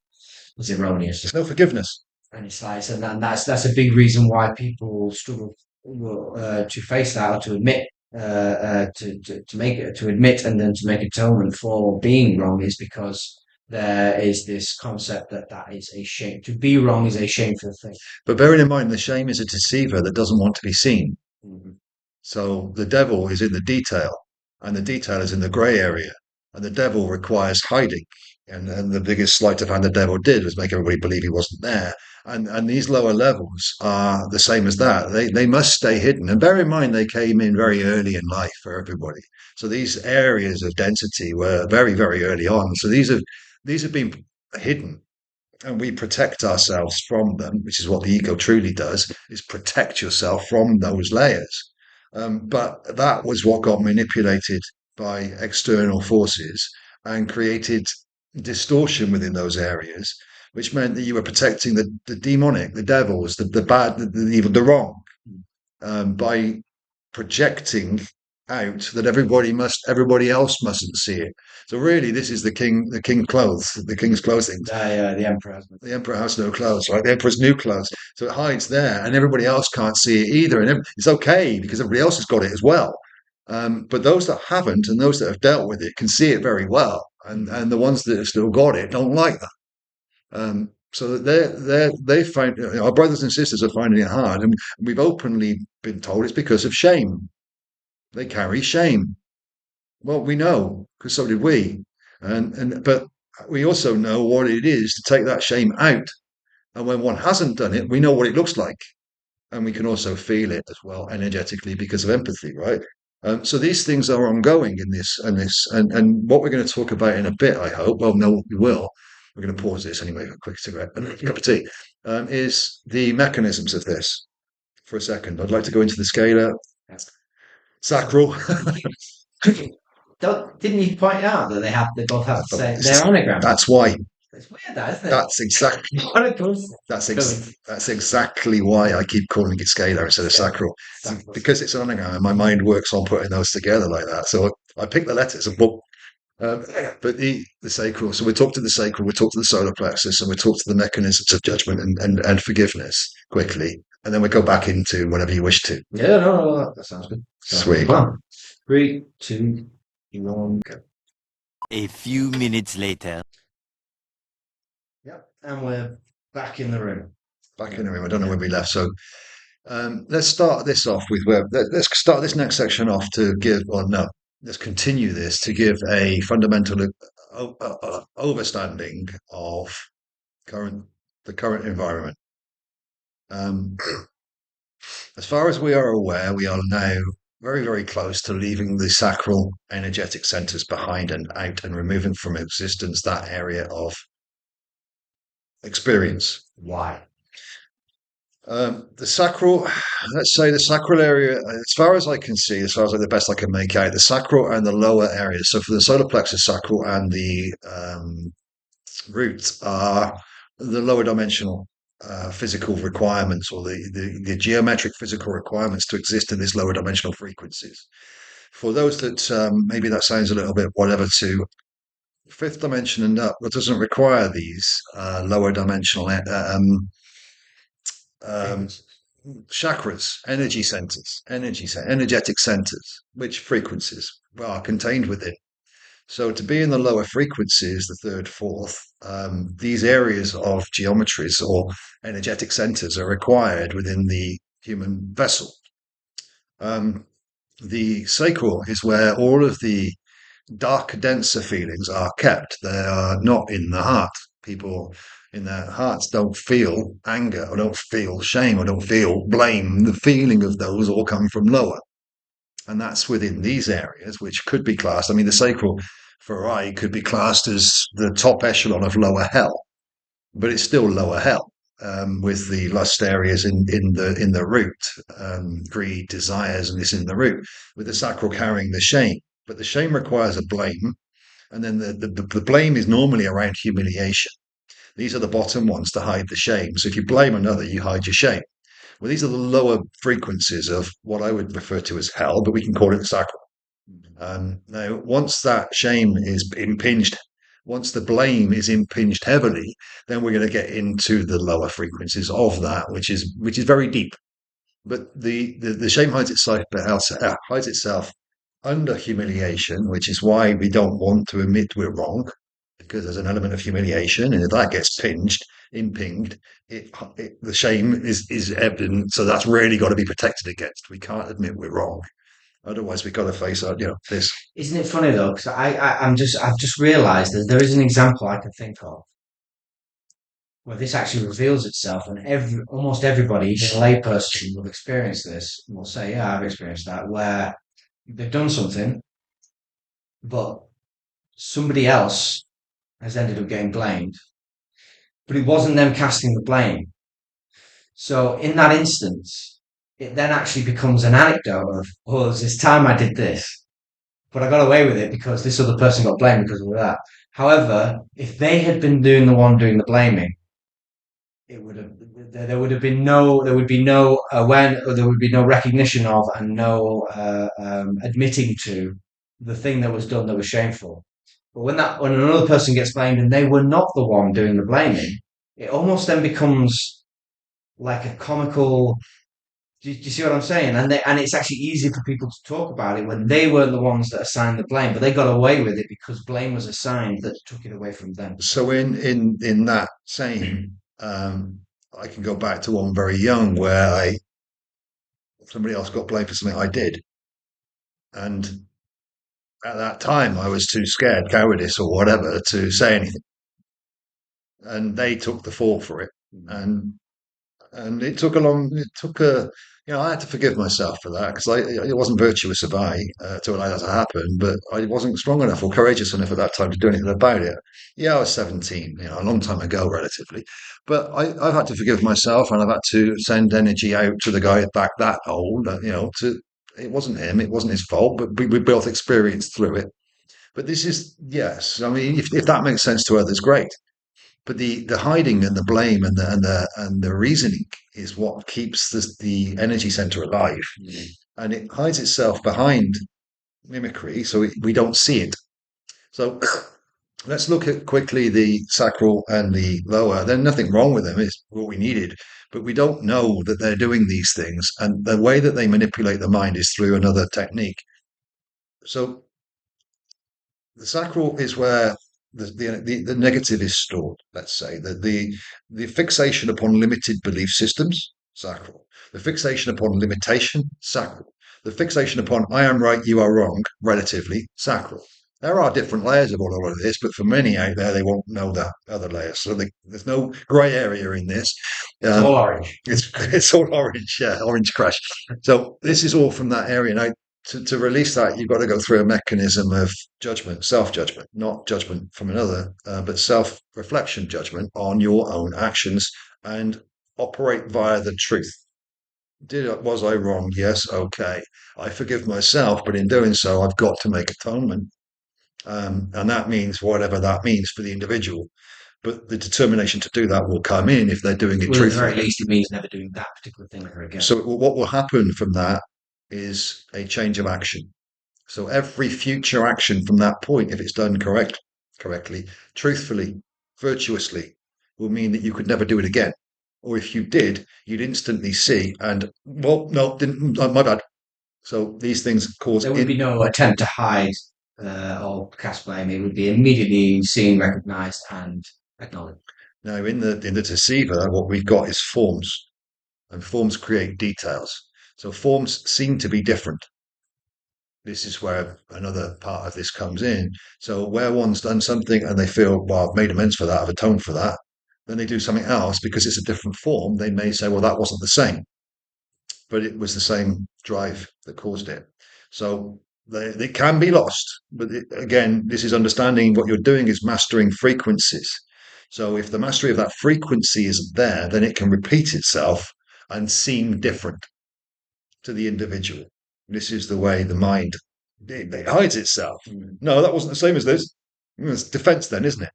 is erroneous. There's no forgiveness. And it's like, and that's a big reason why people struggle to face that or to admit to make it to admit and then to make atonement for being wrong is because there is this concept that that is a shame. To be wrong is a shameful thing. But bearing in mind, the shame is a deceiver that doesn't want to be seen. Mhm. So the devil is in the detail, and the detail is in the grey area, and the devil requires hiding. And the biggest sleight of hand the devil did was make everybody believe he wasn't there. And these lower levels are the same as that. They must stay hidden. And bear in mind, they came in very early in life for everybody. So these areas of density were very, very early on. So these have been hidden and we protect ourselves from them, which is what the ego truly does, is protect yourself from those layers. But that was what got manipulated by external forces and created distortion within those areas, which meant that you were protecting the demonic, the devils, the bad, the evil, the wrong, by projecting out that everybody else mustn't see it. So really, this is the king's clothing. The emperor has The emperor has no clothes, right? The emperor's new clothes, so it hides there, and everybody else can't see it either. And it's okay because everybody else has got it as well. But those that haven't and those that have dealt with it can see it very well, and the ones that have still got it don't like that. So they find our brothers and sisters are finding it hard, and we've openly been told it's because of shame. They carry shame. Well, we know because so did we, and but we also know what it is to take that shame out. And when one hasn't done it, we know what it looks like, and we can also feel it as well energetically because of empathy, right? So these things are ongoing in and what we're going to talk about in a bit. I hope. Well, no, we will. We're going to pause this anyway for a quick cigarette and a cup of tea. Is the mechanisms of this for a second. I'd like to go into the scalar, sacral. Didn't you point out that they both have the same their anagram? That's why. It's weird, that isn't it? That's exactly. What a coincidence. That's exactly why I keep calling it scalar instead of sacral, because it's an anagram, and my mind works on putting those together like that. So I pick the letters and boom. But the sacral. So we talk to the sacral, we talk to the solar plexus, and we talk to the mechanisms of judgment and forgiveness quickly, and then we go back into whatever you wish to. Yeah, no, that sounds good. Sweet. 3, 2, 1, go. A few minutes later. Yep, and we're back in the room. Back in the room. I don't know where we left. So let's start this off with let's start this next section off to give, or no, let's continue this to give a fundamental overstanding of the current environment. As far as we are aware, we are now very, very close to leaving the sacral energetic centers behind and out and removing from existence that area of experience. Why? The sacral, let's say the sacral area, as far as I can see, as far as the best I can make out, the sacral and the lower areas. So for the solar plexus sacral and the roots are the lower dimensional physical requirements or the geometric physical requirements to exist in these lower dimensional frequencies. For those that maybe that sounds a little bit whatever to fifth dimension and up, that doesn't require these lower dimensional chakras, energy centers, energetic centers, which frequencies are contained within. So to be in the lower frequencies, the third, fourth, these areas of geometries or energetic centers are required within the human vessel. The sacral is where all of the dark, denser feelings are kept. They are not in the heart. People in their hearts don't feel anger or don't feel shame or don't feel blame. The feeling of those all come from lower. And that's within these areas, which could be classed. I mean, the sacral for I could be classed as the top echelon of lower hell, but it's still lower hell. With the lust areas in the root, greed, desires, and this in the root, with the sacral carrying the shame. But the shame requires a blame, and then the blame is normally around humiliation. These are the bottom ones to hide the shame. So if you blame another, you hide your shame. Well, these are the lower frequencies of what I would refer to as hell, but we can call it the sacral. Now, once that shame is impinged, once the blame is impinged heavily, then we're going to get into the lower frequencies of that, which is very deep. But the shame hides itself under humiliation, which is why we don't want to admit we're wrong, because there's an element of humiliation, and if that gets impinged, the shame is evident. So that's really got to be protected against. We can't admit we're wrong. Otherwise, we've got to face this. Isn't it funny though? Because I've just realised that there is an example I can think of where this actually reveals itself, and almost everybody, even a layperson, will experience this and will say, "Yeah, I've experienced that," where they've done something, but somebody else has ended up getting blamed, but it wasn't them casting the blame. So in that instance, it then actually becomes an anecdote of, "Oh, there's this time I did this, but I got away with it because this other person got blamed because of that." However, if they had been doing the one doing the blaming, it would have there would have been no there would be no awareness, or there would be no recognition of, and no admitting to the thing that was done that was shameful. But when another person gets blamed and they were not the one doing the blaming, it almost then becomes like a comical. Do you see what I'm saying? And it's actually easy for people to talk about it when they weren't the ones that assigned the blame, but they got away with it because blame was assigned that took it away from them. So in that same, I can go back to one very young where somebody else got blamed for something I did, and at that time I was too scared, cowardice or whatever, to say anything, and they took the fall for it, and it took a, I had to forgive myself for that because it wasn't virtuous of I to allow that to happen, but I wasn't strong enough or courageous enough at that time to do anything about it. Yeah, I was 17, a long time ago, relatively, but I've had to forgive myself, and I've had to send energy out to the guy back that old, it wasn't him, it wasn't his fault, but we both experienced through it. But this is, yes, I mean, if that makes sense to others, great. But the hiding and the blame and the reasoning is what keeps the energy center alive, and it hides itself behind mimicry, so we don't see it. So let's look at quickly the sacral and the lower. There's nothing wrong with them; it's what we needed, but we don't know that they're doing these things, and the way that they manipulate the mind is through another technique. So the sacral is where the negative is stored. Let's say that the fixation upon limited belief systems, sacral. The fixation upon limitation, sacral. The fixation upon I am right, you are wrong, relatively, sacral. There are different layers of all of this, but for many out there, they won't know that other layers. So there's no grey area in this. It's all orange. It's all orange, yeah, orange crash. So this is all from that area. Now, to release that, you've got to go through a mechanism of judgment, self-judgment, not judgment from another, but self-reflection judgment on your own actions, and operate via the truth. Was I wrong? Yes, okay. I forgive myself, but in doing so, I've got to make atonement. And that means whatever that means for the individual. But the determination to do that will come in if they're doing it Well, at the truthfully. very least, it means never doing that particular thing ever again. So what will happen from that is a change of action. So every future action from that point, if it's done correctly, truthfully, virtuously, will mean that you could never do it again. Or if you did, you'd instantly see, and well, no, didn't, my bad. So these things cause There would be no attempt to hide or cast blame. It would be immediately seen, recognised, and acknowledged. now in the deceiver. What we've got is forms, and forms create details. So forms seem to be different. This is where another part of this comes in. So where one's done something and they feel, well, I've made amends for that, I've atoned for that, then they do something else because it's a different form. They may say, well, that wasn't the same, but it was the same drive that caused it. So they can be lost. But again, this is understanding what you're doing is mastering frequencies. So if the mastery of that frequency isn't there, then it can repeat itself and seem different to the individual. This is the way the mind it hides itself. No, that wasn't the same as this. It's defense, then, isn't it?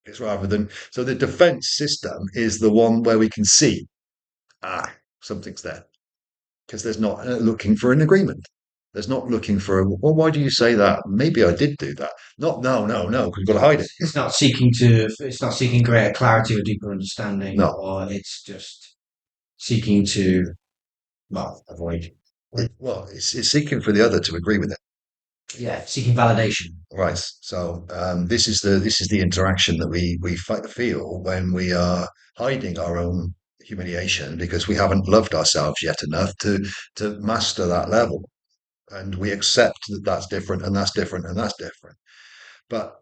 It's rather than so the defense system is the one where we can see something's there because there's not looking for an agreement. There's not looking for a well. Why do you say that? Maybe I did do that. Not no no no. Because you've got to hide it. It's not seeking to. It's not seeking greater clarity or deeper understanding. No. Or it's just seeking to, well, avoid. Well, it's seeking for the other to agree with it. Yeah, seeking validation. Right. So this is the interaction that we feel when we are hiding our own humiliation because we haven't loved ourselves yet enough to master that level, and we accept that that's different and that's different and that's different. But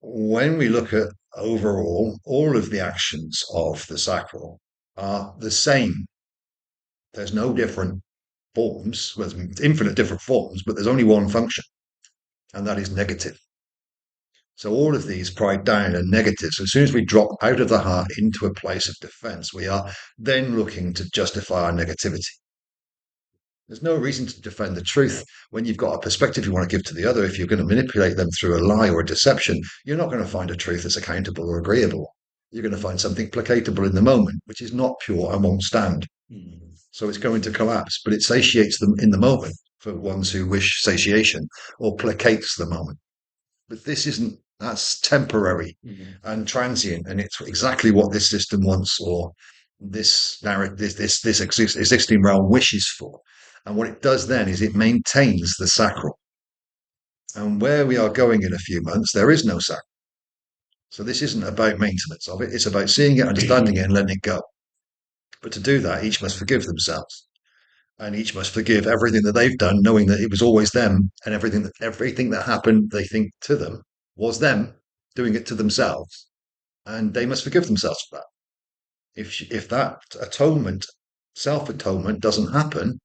when we look at overall, all of the actions of the sacral are the same. There's no different forms. Well, there's infinite different forms, but there's only one function, and that is negative. So all of these pride down are negative. So as soon as we drop out of the heart into a place of defense, we are then looking to justify our negativity. There's no reason to defend the truth when you've got a perspective you want to give to the other. If you're going to manipulate them through a lie or a deception, you're not going to find a truth that's accountable or agreeable. You're going to find something placatable in the moment, which is not pure and won't stand. So it's going to collapse, but it satiates them in the moment for ones who wish satiation or placates the moment. But this isn't, that's temporary and transient, and it's exactly what this system wants or this narrative, this existing realm wishes for. And what it does then is it maintains the sacral. And where we are going in a few months, there is no sacral. So this isn't about maintenance of it, it's about seeing it, understanding it, and letting it go. But to do that, each must forgive themselves. And each must forgive everything that they've done, knowing that it was always them, and everything that happened, they think to them, was them doing it to themselves, and they must forgive themselves for that. If that atonement, self atonement, doesn't happen,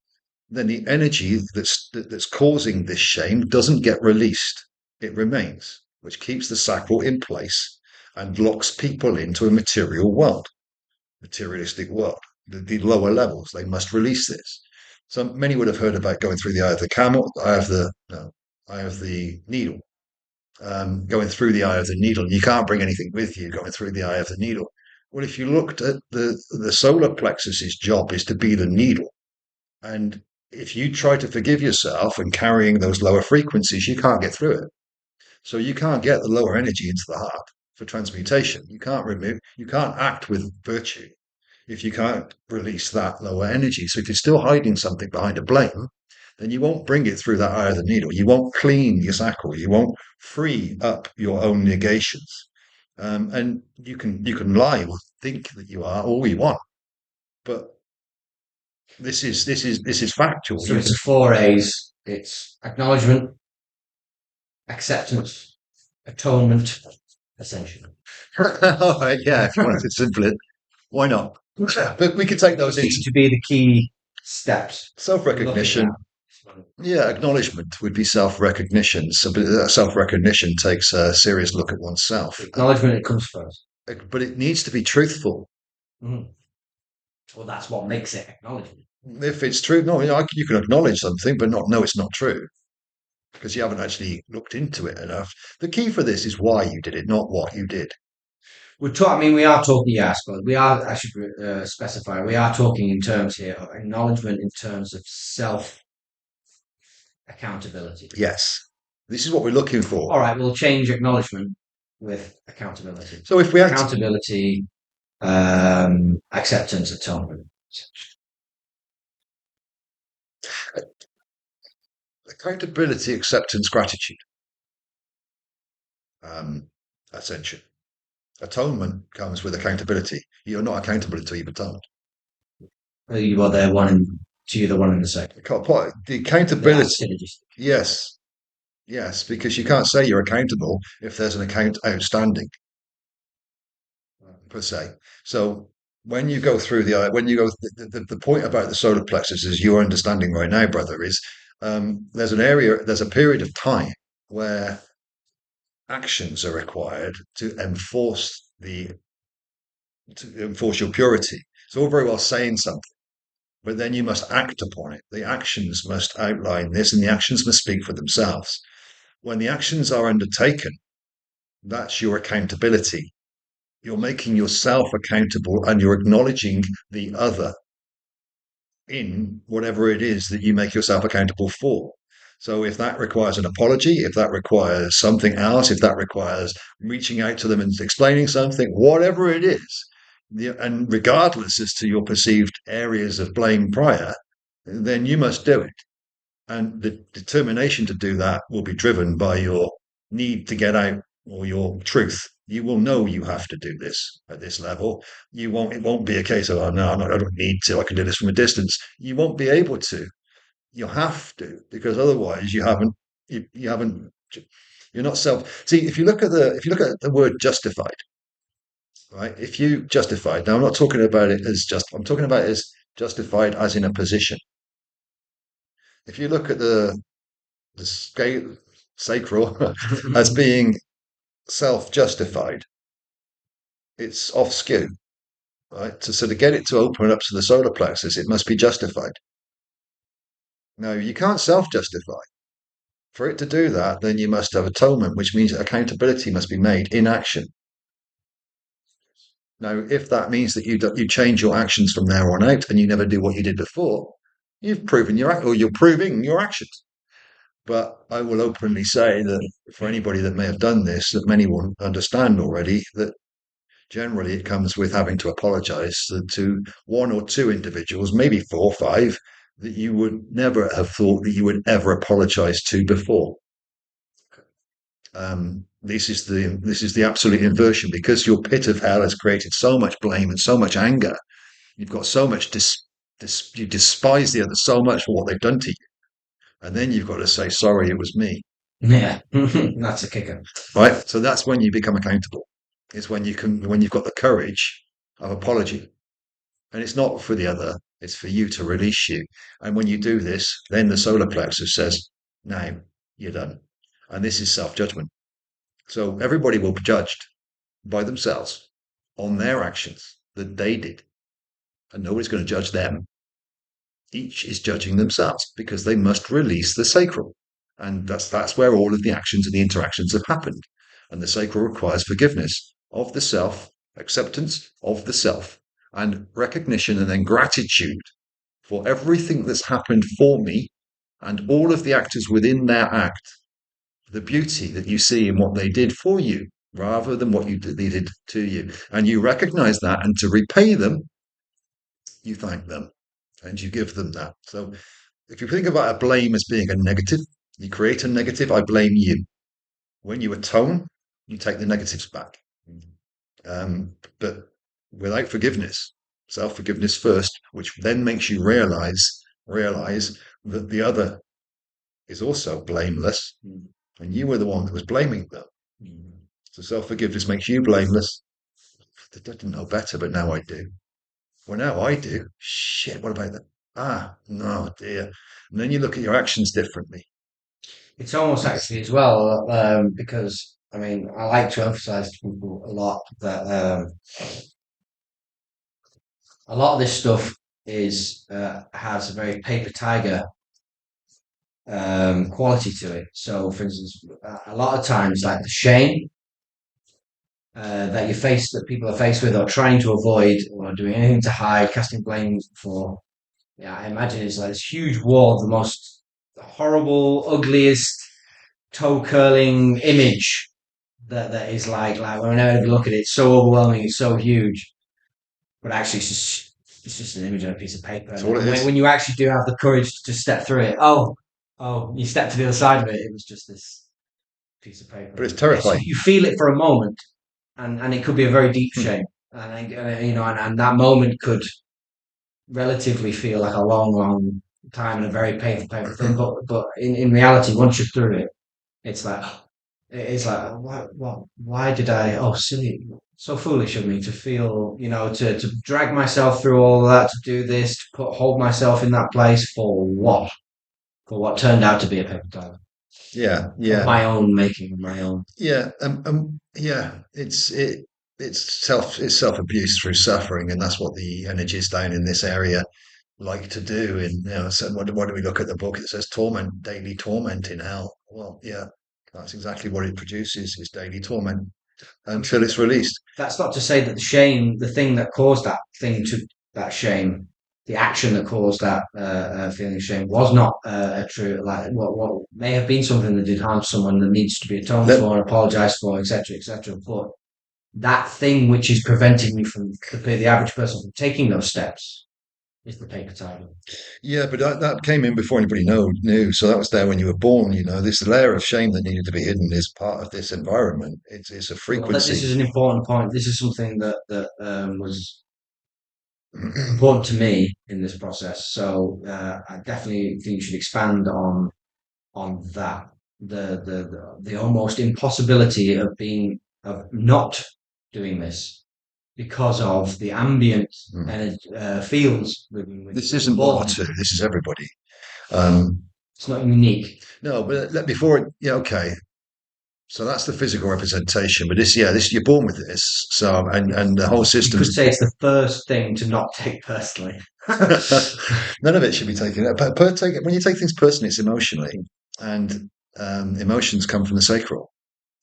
then the energy that's causing this shame doesn't get released; it remains, which keeps the sacral in place and locks people into a materialistic world. The lower levels, they must release this. So many would have heard about going through the eye of the camel, eye of the needle, going through the eye of the needle. And you can't bring anything with you going through the eye of the needle. Well, if you looked at the solar plexus's job is to be the needle, and if you try to forgive yourself and carrying those lower frequencies, you can't get through it. So you can't get the lower energy into the heart for transmutation. You can't act with virtue if you can't release that lower energy. So if you're still hiding something behind a blame, then you won't bring it through that eye of the needle. You won't clean your sacral. You won't free up your own negations. And you can lie or think that you are all you want, but this is factual. So it's four A's. It's acknowledgement, acceptance, atonement, ascension. All right, yeah, if you want to simple it, why not? But we could take those into To be the key steps. self-recognition. Yeah, acknowledgement would be self-recognition. So self-recognition takes a serious look at oneself. Acknowledgement, it comes first. But it needs to be truthful. Mm. Well, that's what makes it acknowledgement. If it's true, no, you can acknowledge something, but not know it's not true because you haven't actually looked into it enough. The key for this is why you did it, not what you did. We are talking, yes, but we are, I should specify, we are talking in terms here of acknowledgement in terms of self accountability. Yes, this is what we're looking for. All right, we'll change acknowledgement with accountability. So if we accountability acceptance, atonement. Accountability, acceptance, gratitude. Ascension. Atonement comes with accountability. You're not accountable until you've atoned. You are there one and to you the one and the same. The They are accountability, synergistic. yes, yes, because you can't say you're accountable if there's an account outstanding per se. So when you go through the point about the solar plexus, as you're understanding right now, brother, is there's a period of time where actions are required to enforce your purity. It's all very well saying something, but then you must act upon it. The actions must outline this, and the actions must speak for themselves. When the actions are undertaken, that's your accountability. You're making yourself accountable and you're acknowledging the other in whatever it is that you make yourself accountable for. So if that requires an apology, if that requires something else, if that requires reaching out to them and explaining something, whatever it is, and regardless as to your perceived areas of blame prior, then you must do it. And the determination to do that will be driven by your need to get out or your truth. You will know you have to do this at this level. It won't be a case of, oh, no, I don't need to. I can do this from a distance. You won't be able to. You have to, because otherwise you haven't, you're not self. See, if you look at the word justified, right? If you justified, now I'm not talking about it as I'm talking about it as justified as in a position. If you look at the scale, sacral as being self-justified, it's off skew, right? So to get it to open up to the solar plexus, it must be justified. No, you can't self-justify. For it to do that, then you must have atonement, which means accountability must be made in action. Now, if that means that you change your actions from there on out and you never do what you did before, you've proven you're proving your actions. But I will openly say that for anybody that may have done this, that many will understand already that generally it comes with having to apologize to one or two individuals, maybe four or five, that you would never have thought that you would ever apologize to before. This is the absolute inversion, because your pit of hell has created so much blame and so much anger. You've got so much you despise the other so much for what they've done to you, and then you've got to say sorry, it was me. Yeah, that's a kicker. Right. So that's when you become accountable. It's when you've got the courage of apology, and it's not for the other; it's for you to release you. And when you do this, then the solar plexus says, "Now you're done," and this is self-judgment. So everybody will be judged by themselves on their actions that they did, and nobody's going to judge them. Each is judging themselves because they must release the sacral, and that's where all of the actions and the interactions have happened. And the sacral requires forgiveness of the self, acceptance of the self, and recognition and then gratitude for everything that's happened for me and all of the actors within their act, the beauty that you see in what they did for you rather than what they did to you. And you recognize that, and to repay them, you thank them and you give them that. So if you think about a blame as being a negative, you create a negative, I blame you. When you atone, you take the negatives back. But without forgiveness, self-forgiveness first, which then makes you realize that the other is also blameless, and you were the one that was blaming them. So self-forgiveness makes you blameless. I didn't know better, but now I do. Well, now I do. Shit, what about that? No, dear. And then you look at your actions differently. It's almost actually as well, because I mean, I like to emphasize to people a lot that a lot of this stuff is has a very paper tiger quality to it. So, for instance, a lot of times, like the shame that people are faced with, or trying to avoid, or doing anything to hide, casting blame for. Yeah, I imagine it's like this huge wall of the most horrible, ugliest, toe curling image that is like whenever you look at it, it's so overwhelming, it's so huge. but actually it's just an image on a piece of paper. That's And all it is. when you actually do have the courage to just step through it, oh, you step to the other side of it. It was just this piece of paper. But it's And yes, terrifying. you feel it for a moment, and it could be a very deep Hmm. shame, and that moment could relatively feel like a long, long time and a very painful thing. But in reality, once you're through it, it's like why did I? Oh, silly, so foolish of me to feel, to drag myself through all that, to do this, to hold myself in that place for what? For what turned out to be a paper tiger Yeah, of yeah, my own making, of my own. yeah, yeah. It's self abuse through suffering, and that's what the energies down in this area like to do. And so what do we look at the book? It says torment, daily torment in hell. Well, yeah, that's exactly what it produces: is daily torment until it's released. That's not to say that the shame, the thing that caused that thing to that shame, the action that caused that feeling of shame was not a true, like what may have been something that did harm someone that needs to be atoned Let, for, apologized for, etc., etc. But that thing which is preventing me from the average person from taking those steps is the paper tiger. yeah, but that came in before anybody knew. So that was there when you were born. This layer of shame that needed to be hidden is part of this environment. It's a Well, this frequency. is an important point. This is something that was important to me in this process. So I definitely think you should expand on that. The almost impossibility of not doing this because of the ambient fields This with the isn't one or born. two. This is everybody. Um, It's not unique. no, but before it, yeah, okay. So that's the physical representation. But this you're born with this. So and the whole You could system's say it's the first thing to not take personally. none of it should be taken. But when you take things personally, it's emotionally, and emotions come from the sacral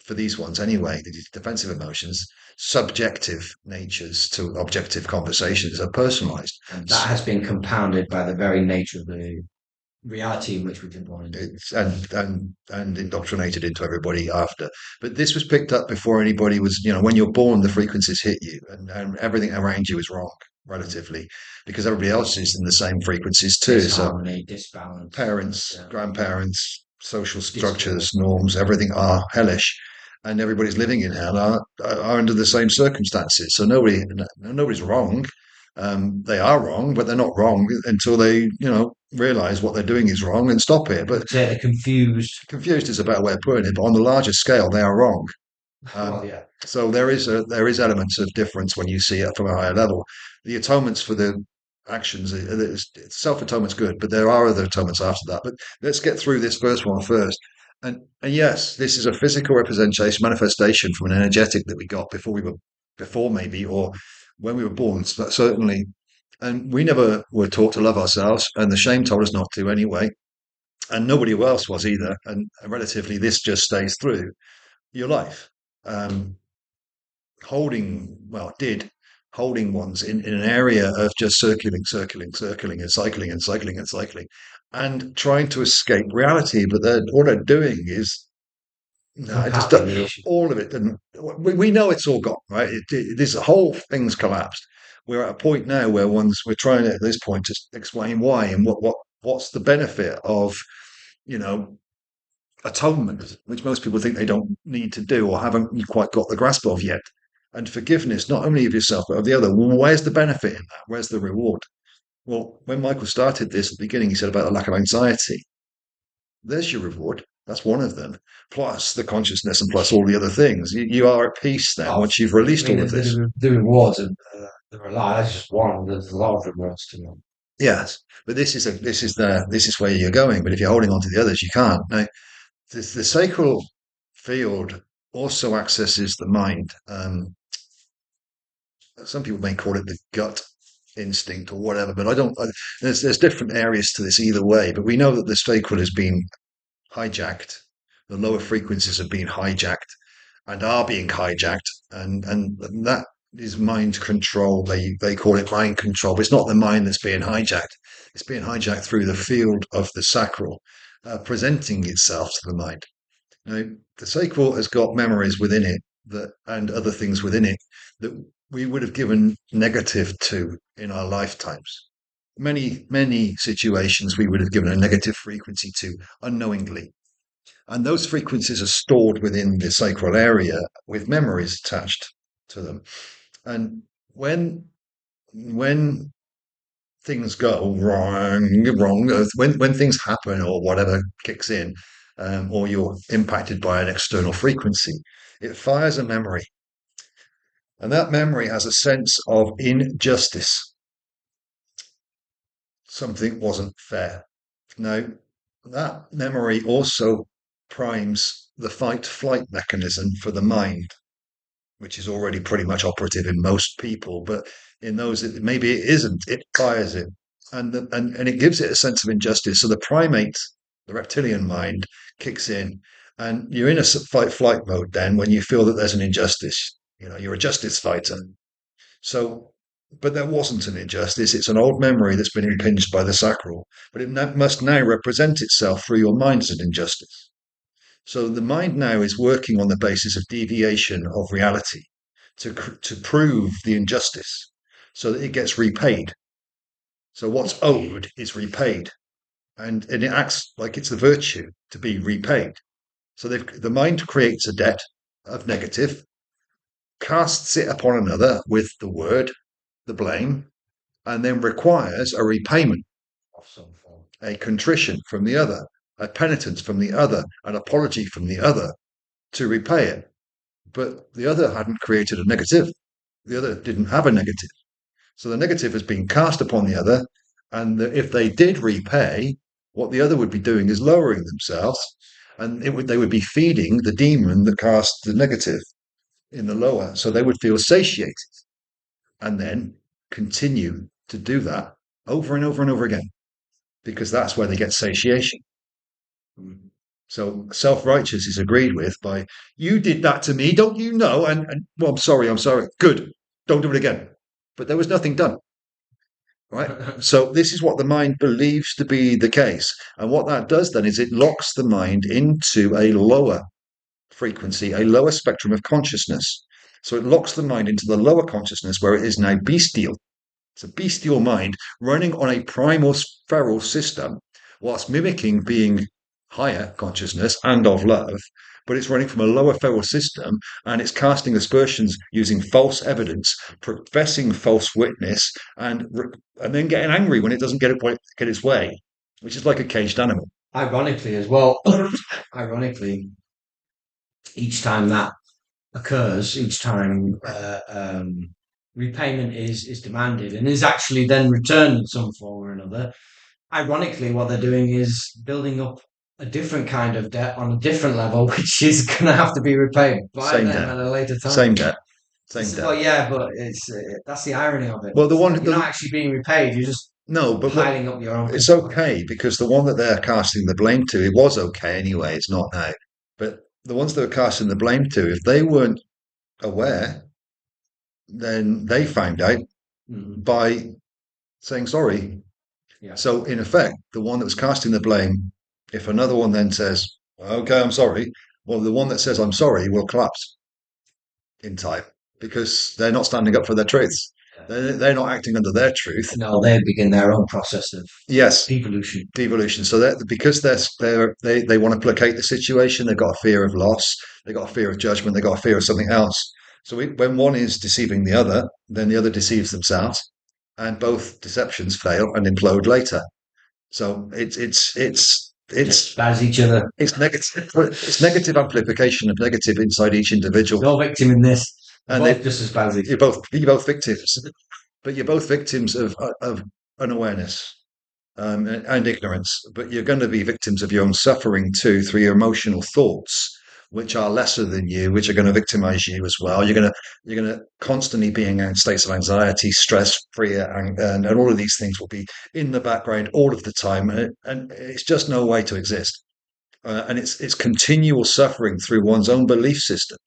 for these ones anyway. The defensive emotions, subjective natures to objective conversations are personalized. And that has been compounded by the very nature of the reality in which we've been born into. It's and indoctrinated into everybody after. But this was picked up before anybody was. When you're born, the frequencies hit you, and everything around you is wrong relatively, because everybody else is in the same frequencies too. So Disharmony, disbalance, parents, yeah, grandparents, social discord. structures, norms, everything are hellish, and everybody's living in hell are under the same circumstances. So nobody's wrong. They are wrong, but they're not wrong until they, realize what they're doing is wrong and stop it. But Say they're confused. confused is a better way of putting it. But on the larger scale, they are wrong. Well, Um, yeah. so there is elements of difference when you see it from a higher level. The atonements for the actions, self atonement's good, but there are other atonements after that. But let's get through this first one first. And yes, this is a physical representation, manifestation from an energetic that we got before maybe, or when we were born, certainly. And we never were taught to love ourselves, and the shame told us not to anyway, and nobody else was either. And relatively, this just stays through your life. Um, did holding ones in an area of just circling and cycling and trying to escape reality. But all they're doing is no, it just Compounding the issue. all of it didn't. We know it's all gone, right? This whole thing's collapsed. We're at a point now where we're trying at this point to explain why and what's the benefit of you know atonement, which most people think they don't need to do or haven't quite got the grasp of yet. And forgiveness, not only of yourself, but of the other. Where's the benefit in that? Where's the reward? Well, when Michael started this at the beginning, he said about the lack of anxiety. There's your reward. That's one of them. Plus the consciousness and plus all the other things. You are at peace then Oh, once you've I released mean, all of this. the rewards are there are a lot. That's just one. There's a lot of rewards to them. Yes. But this is where you're going. But if you're holding on to the others, you can't. Now, the sacral field also accesses the mind. Some people may call it the gut instinct or whatever, but I don't. There's different areas to this either way. But we know that the sacral has been hijacked. The lower frequencies have been hijacked and are being hijacked, and that is mind control. They call it mind control, but it's not the mind that's being hijacked. It's being hijacked through the field of the sacral, presenting itself to the mind. Now, the sacral has got memories within it and other things within it that we would have given negative to in our lifetimes. Many situations we would have given a negative frequency to unknowingly. And those frequencies are stored within the sacral area with memories attached to them. And when things go wrong, when things happen or whatever kicks in, or you're impacted by an external frequency, it fires a memory. And that memory has a sense of injustice. Something wasn't fair. Now, that memory also primes the fight flight mechanism for the mind, which is already pretty much operative in most people. But in those, maybe it isn't. It fires it. And it gives it a sense of injustice. So the primate, the reptilian mind, kicks in, and you're in a fight flight mode then when you feel that there's an injustice. You're a justice fighter. So, but there wasn't an injustice. It's an old memory that's been impinged by the sacral, but it must now represent itself through your mind as an injustice. So the mind now is working on the basis of deviation of reality to prove the injustice so that it gets repaid. So what's owed is repaid. And it acts like it's a virtue to be repaid. So the mind creates a debt of negative, casts it upon another with the word, the blame, and then requires a repayment of some form, a contrition from the other, a penitence from the other, an apology from the other to repay it. But the other hadn't created a negative. The other didn't have a negative. So the negative has been cast upon the other. And if they did repay, what the other would be doing is lowering themselves. And they would be feeding the demon that cast the negative in the lower. So they would feel satiated and then continue to do that over and over and over again, because that's where they get satiation. So self-righteous is agreed with by, you did that to me, don't you know? And well, I'm sorry. Good. Don't do it again. But there was nothing done. Right. So this is what the mind believes to be the case. And what that does then is it locks the mind into a lower frequency, a lower spectrum of consciousness. So it locks the mind into the lower consciousness where it is now bestial. It's a bestial mind running on a primal feral system whilst mimicking being higher consciousness and of love, but it's running from a lower feral system and it's casting aspersions using false evidence, professing false witness, and then getting angry when it doesn't get its way, which is like a caged animal. Ironically, as well, each time that occurs, each time repayment is demanded and is actually then returned in some form or another. Ironically, what they're doing is building up a different kind of debt on a different level, which is going to have to be repaid by them at a later time. Same debt. Same debt. Well, yeah, but it's that's the irony of it. Well, you're not actually being repaid. You're just piling up your own. It's okay because the one that they're casting the blame to, it was okay anyway. It's not now. But the ones that are casting the blame to, if they weren't aware, then they found out by saying sorry. Yeah. So in effect, the one that was casting the blame, if another one then says, okay, I'm sorry, well, the one that says I'm sorry will collapse in time because they're not standing up for their truths. They're not acting under their truth. No, they begin their own process of devolution. So because they want to placate the situation, they've got a fear of loss, they've got a fear of judgment, they've got a fear of something else. So when one is deceiving the other, then the other deceives themselves, and both deceptions fail and implode later. So it's as each other. It's negative. It's negative amplification of negative inside each individual. No victim in this. And both just as bad as each other. You're both victims, but you're both victims of unawareness and ignorance. But you're going to be victims of your own suffering too through your emotional thoughts, which are lesser than you, which are going to victimize you as well. You're going to constantly be in states of anxiety, stress, fear, and all of these things will be in the background all of the time, and it's just no way to exist. And it's continual suffering through one's own belief systems.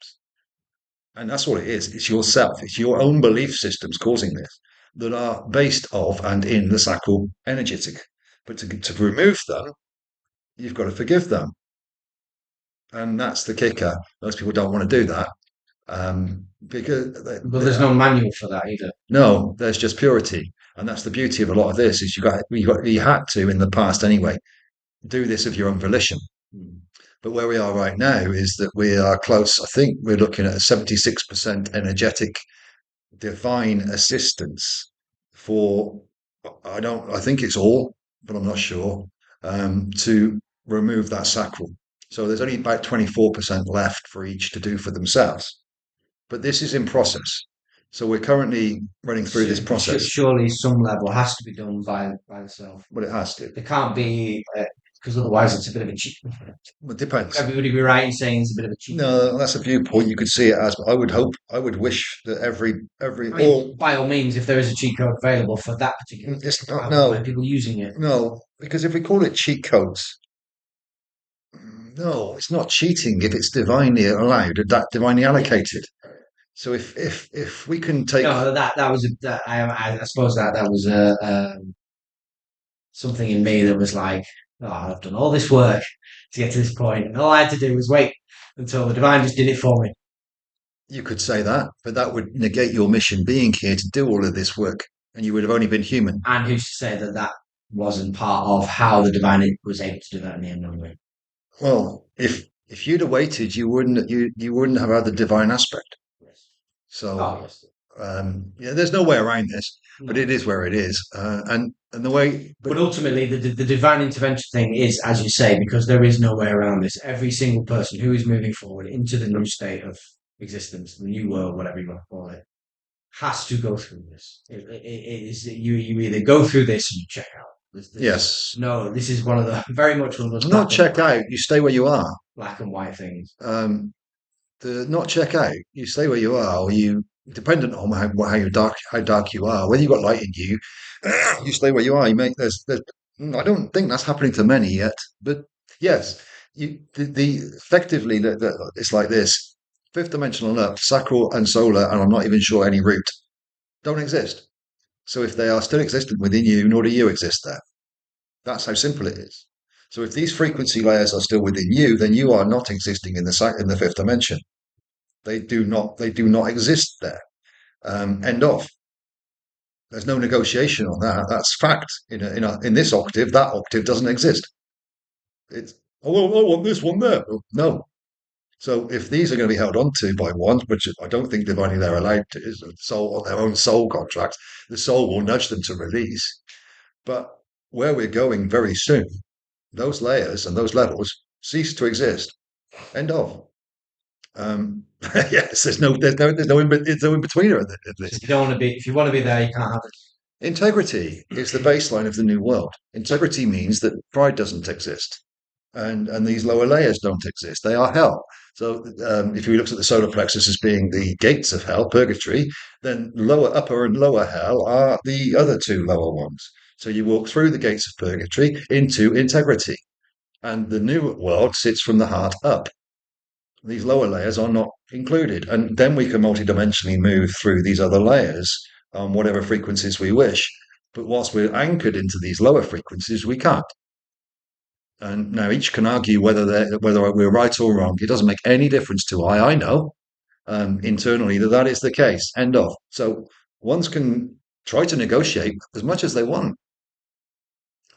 And that's what it is. It's yourself. It's your own belief systems causing this that are based of and in the sacral energetic. But to remove them, you've got to forgive them. And that's the kicker. Most people don't want to do that. Because But there's no manual for that either. no, there's just purity, and that's the beauty of a lot of this. Is you had to in the past anyway do this of your own volition. Hmm. But where we are right now is that we are close. I think we're looking at a 76% energetic divine assistance for, I think it's all, but I'm not sure, to remove that sacral. So there's only about 24% left for each to do for themselves. But this is in process. So we're currently running through this process. Surely some level has to be done by the self. But it has to. It can't be, because otherwise it's a bit of a cheat. It depends. Everybody be right in saying it's a bit of a cheat. No, that's a viewpoint. You could see it as. I would hope. I would wish that every I mean, by all means, if there is a cheat code available for that particular, it's not. I don't mind No, people using it. no, because if we call it cheat codes, no, it's not cheating if it's divinely allowed, that divinely allocated. So if we can take, No, that was I suppose that was something in me that was like, oh, I've done all this work to get to this point, and all I had to do was wait until the divine just did it for me. you could say that, but that would negate your mission being here to do all of this work, and you would have only been human. And who's to say that that wasn't part of how the divine was able to do that in the end? Anyway? Well, if you'd have waited, you wouldn't have had the divine aspect. Yes. So Oh, yes. yeah, there's no way around this, but No. it is where it is, and the way. But ultimately, the divine intervention thing is, as you say, because there is no way around this. Every single person who is moving forward into the new state of existence, the new world, whatever you want to call it, has to go through this. It is you either go through this and you check out. Yes, No, this is one of the very much one of those not check out. You stay where you are. black and white things. The not check out. You stay where you are, or you dependent on how dark you are. Whether you've got light in you, you stay where you are. You make there's I don't think that's happening to many yet, but yes, the effectively it's like this: fifth dimensional up, sacral and solar, and I'm not even sure any root don't exist. So if they are still existent within you, nor do you exist there. That's how simple it is. So if these frequency layers are still within you, then you are not existing in the fifth dimension. They do not exist there. End of. There's no negotiation on that. That's fact. In this octave, that octave doesn't exist. It's I want this one there. No. So if these are going to be held onto by one, which I don't think divinely they're allowed to, is soul on their own soul contracts, the soul will nudge them to release. But where we're going very soon, those layers and those levels cease to exist. End of. Yes, there's no in betweener in this. If you don't want to be, if you want to be there, you can't have it. Integrity is the baseline of the new world. Integrity means that pride doesn't exist, and these lower layers don't exist. They are hell. So if we looked at the solar plexus as being the gates of hell, purgatory, then upper and lower hell are the other two lower ones. So you walk through the gates of purgatory into integrity, and the new world sits from the heart up. These lower layers are not included. And then we can multidimensionally move through these other layers on whatever frequencies we wish. But whilst we're anchored into these lower frequencies, we can't. And now each can argue whether we're right or wrong. It doesn't make any difference to I know internally that is the case. End of. So ones can try to negotiate as much as they want.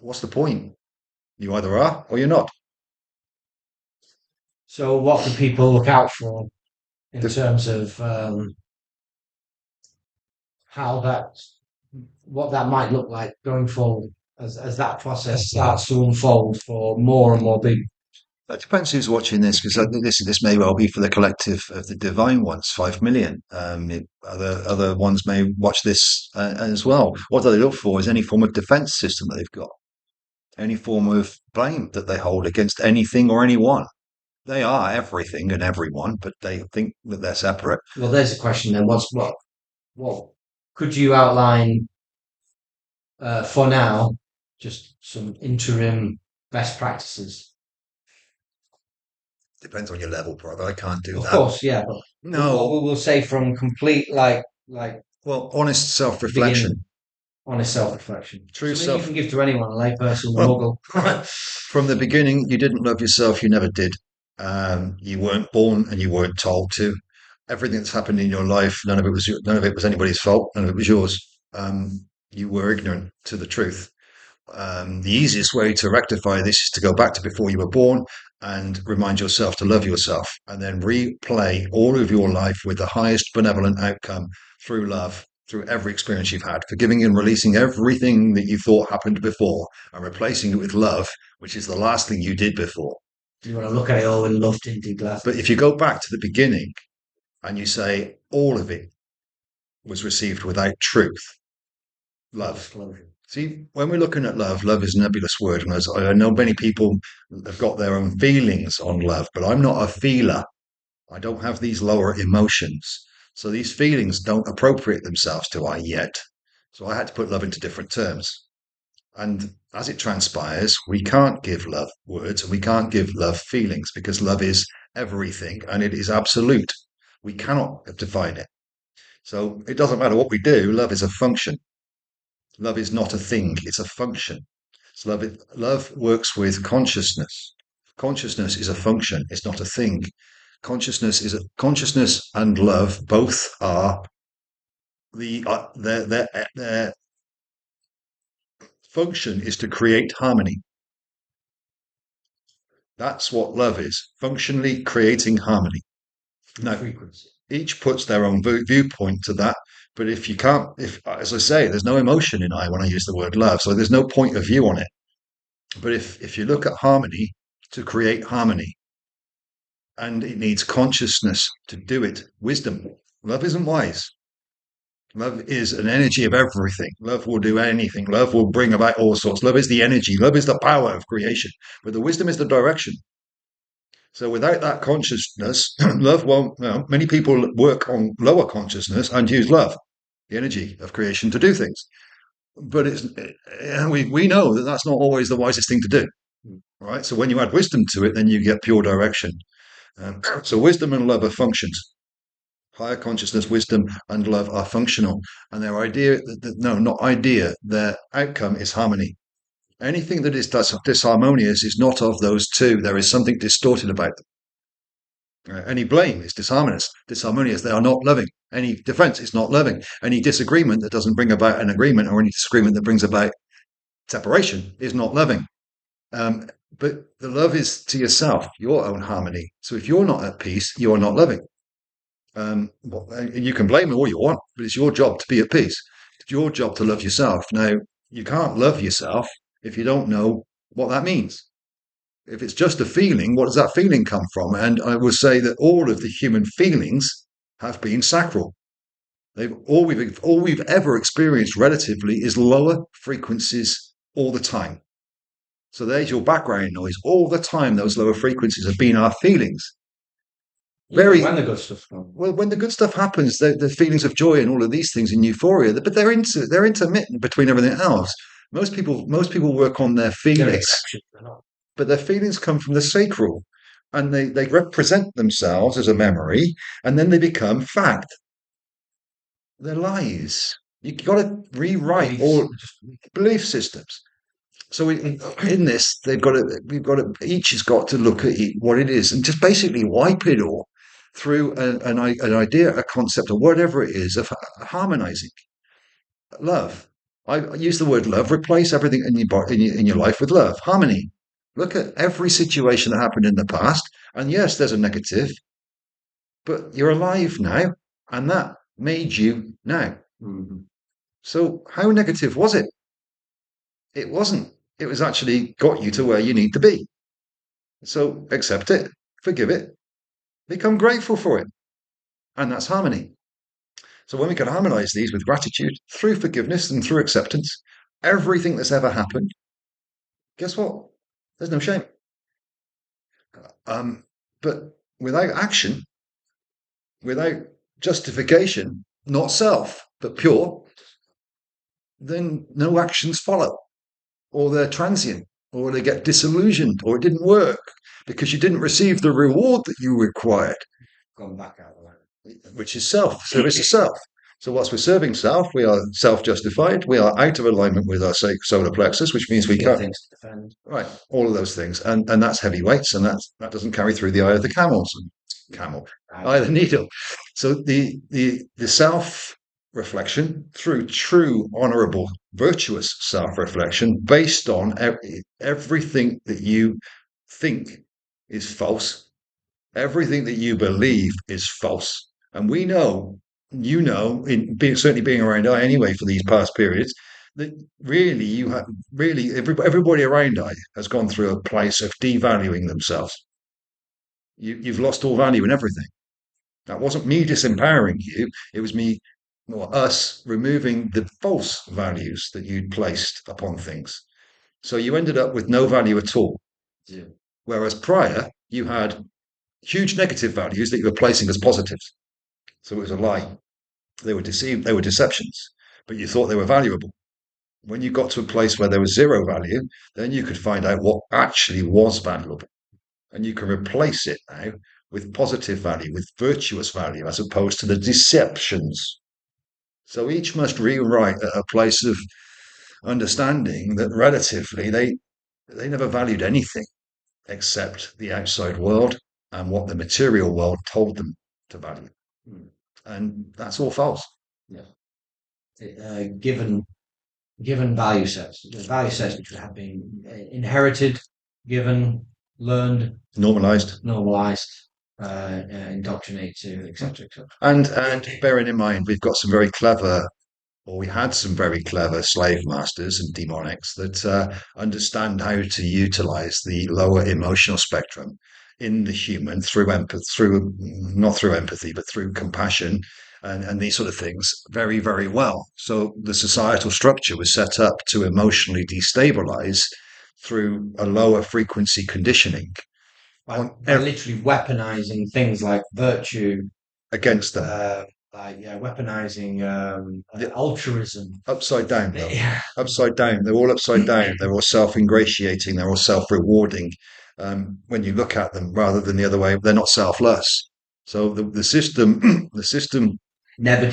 What's the point? You either are or you're not. So, what do people look out for in The- terms of how that, what that might look like going forward as that process starts to unfold for more and more people? It depends who's watching this, because this may well be for the collective of the divine ones, 5 million. Other ones may watch this as well. What do they look for is any form of defense system that they've got, any form of blame that they hold against anything or anyone. They are everything and everyone, but they think that they're separate. Well, there's a question then. What could you outline for now? Just some interim best practices. Depends on your level, brother. I can't do Of that. course, yeah, but No. what we will say from complete like Well, honest self-reflection. honest self-reflection. True Something self. you can give to anyone, a layperson, a Well, muggle. from the beginning, you didn't love yourself. You never did. You weren't born and you weren't told to. everything that's happened in your life, none of it was anybody's fault. None of it was yours. You were ignorant to the truth. The easiest way to rectify this is to go back to before you were born and remind yourself to love yourself, and then replay all of your life with the highest benevolent outcome through love, through every experience you've had, forgiving and releasing everything that you thought happened before and replacing it with love, which is the last thing you did before. You want to look at it all with love tinted glasses. But if you go back to the beginning and you say all of it was received without truth, love. See, when we're looking at love, love is a nebulous word. And as I know many people have got their own feelings on love, but I'm not a feeler. I don't have these lower emotions. So these feelings don't appropriate themselves to I yet. So I had to put love into different terms. And as it transpires, we can't give love words and we can't give love feelings because love is everything and it is absolute. We cannot define it. So it doesn't matter what we do, love is a function. Love is not a thing, it's a function. So love works with consciousness. Consciousness is a function, it's not a thing. Consciousness and love both are their function is to create harmony. That's what love is, functionally creating harmony. Now, each puts their own viewpoint to that. But if you can't, as I say, there's no emotion in I when I use the word love, so there's no point of view on it. But if you look at harmony, to create harmony, and it needs consciousness to do it, wisdom. Love isn't wise. Love is an energy of everything. Love will do anything. Love will bring about all sorts. Love is the energy. Love is the power of creation. But the wisdom is the direction. So without that consciousness, love won't. Many people work on lower consciousness and use love, the energy of creation, to do things. But we know that that's not always the wisest thing to do. Right. So when you add wisdom to it, then you get pure direction. So wisdom and love are functions. Higher consciousness, wisdom, and love are functional, and their their outcome is harmony. Anything that is disharmonious is not of those two. There is something distorted about them. Any blame is disharmonious. They are not loving. Any defense is not loving. Any disagreement that doesn't bring about an agreement, or any disagreement that brings about separation, is not loving. But the love is to yourself, your own harmony. So if you're not at peace, you are not loving. You can blame all you want, but it's your job to be at peace. It's your job to love yourself. Now, you can't love yourself if you don't know what that means. If it's just a feeling, what does that feeling come from? And I will say that all of the human feelings have been sacral. All we've ever experienced relatively is lower frequencies all the time. So there's your background noise. All the time, those lower frequencies have been our feelings. When the good stuff comes. Well, when the good stuff happens, the feelings of joy and all of these things in euphoria, but they're intermittent between everything else. Most people work on their feelings, but their feelings come from the sacral, and they represent themselves as a memory, and then they become fact. They're lies. You got to rewrite all belief systems. So in this, each has got to look at what it is and just basically wipe it all through an idea, a concept, or whatever it is of harmonizing love. I use the word love. Replace everything in your life with love. Harmony. Look at every situation that happened in the past, and yes, there's a negative, but you're alive now, and that made you now. Mm-hmm. So how negative was it? It wasn't. It was actually got you to where you need to be. So accept it, forgive it, become grateful for it. And that's harmony. So when we can harmonize these with gratitude through forgiveness and through acceptance, everything that's ever happened, guess what? There's no shame. But without action, without justification, not self, but pure, then no actions follow. Or they're transient, or they get disillusioned, or it didn't work because you didn't receive the reward that you required. Gone back out of that. Which is self, service of self. So whilst we're serving self, we are self-justified. We are out of alignment with our solar plexus, which means we Feel can't. things to defend. Right, all of those things, and that's heavy weights, and that doesn't carry through the eye of the eye of the needle. So the self reflection through true, honourable, virtuous self reflection, based on everything that you think is false, everything that you believe is false, and we know, certainly being around I anyway for these past periods, that really everybody around I has gone through a place of devaluing themselves. You've lost all value in everything. That wasn't me disempowering you. It was me, or us, removing the false values that you'd placed upon things. So you ended up with no value at all. Yeah. Whereas prior, you had huge negative values that you were placing as positives. So it was a lie. They were deceived. They were deceptions, but you thought they were valuable. When you got to a place where there was zero value, then you could find out what actually was valuable. And you can replace it now with positive value, with virtuous value, as opposed to the deceptions. So each must rewrite at a place of understanding that relatively they never valued anything except the outside world and what the material world told them to value. And that's all false. Yeah. Given value sets, the value sets which have been inherited, given, learned, Normalized. Indoctrinated, etc., etc. And bearing in mind, we had some very clever slave masters and demonics that understand how to utilize the lower emotional spectrum in the human through empathy, not through empathy, but through compassion and these sort of things very, very well. So the societal structure was set up to emotionally destabilize through a lower frequency conditioning. By literally weaponizing things like virtue against them. Weaponizing altruism. Upside down, though. Yeah. Upside down. They're all upside down. They're all self-ingratiating. They're all self-rewarding. When you look at them, rather than the other way, they're not selfless. So the system never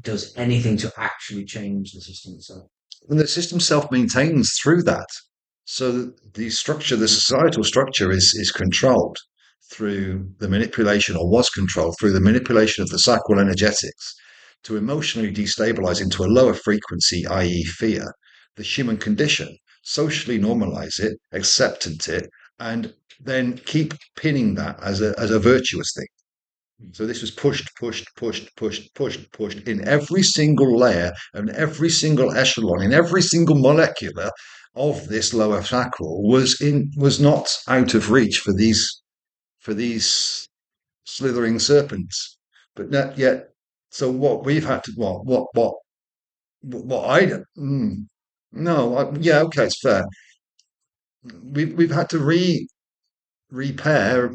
does anything to actually change the system itself. And the system self-maintains through that. So the societal structure is controlled through the manipulation, or was controlled through the manipulation of the sacral energetics to emotionally destabilize into a lower frequency, i.e. fear, the human condition, socially normalize it, acceptance it, and then keep pinning that as a virtuous thing. So this was pushed in every single layer and every single echelon, in every single molecular of this lower sacral was not out of reach for these slithering serpents, but not yet. So what we've had to what I no yeah, okay, it's fair. We've had to repair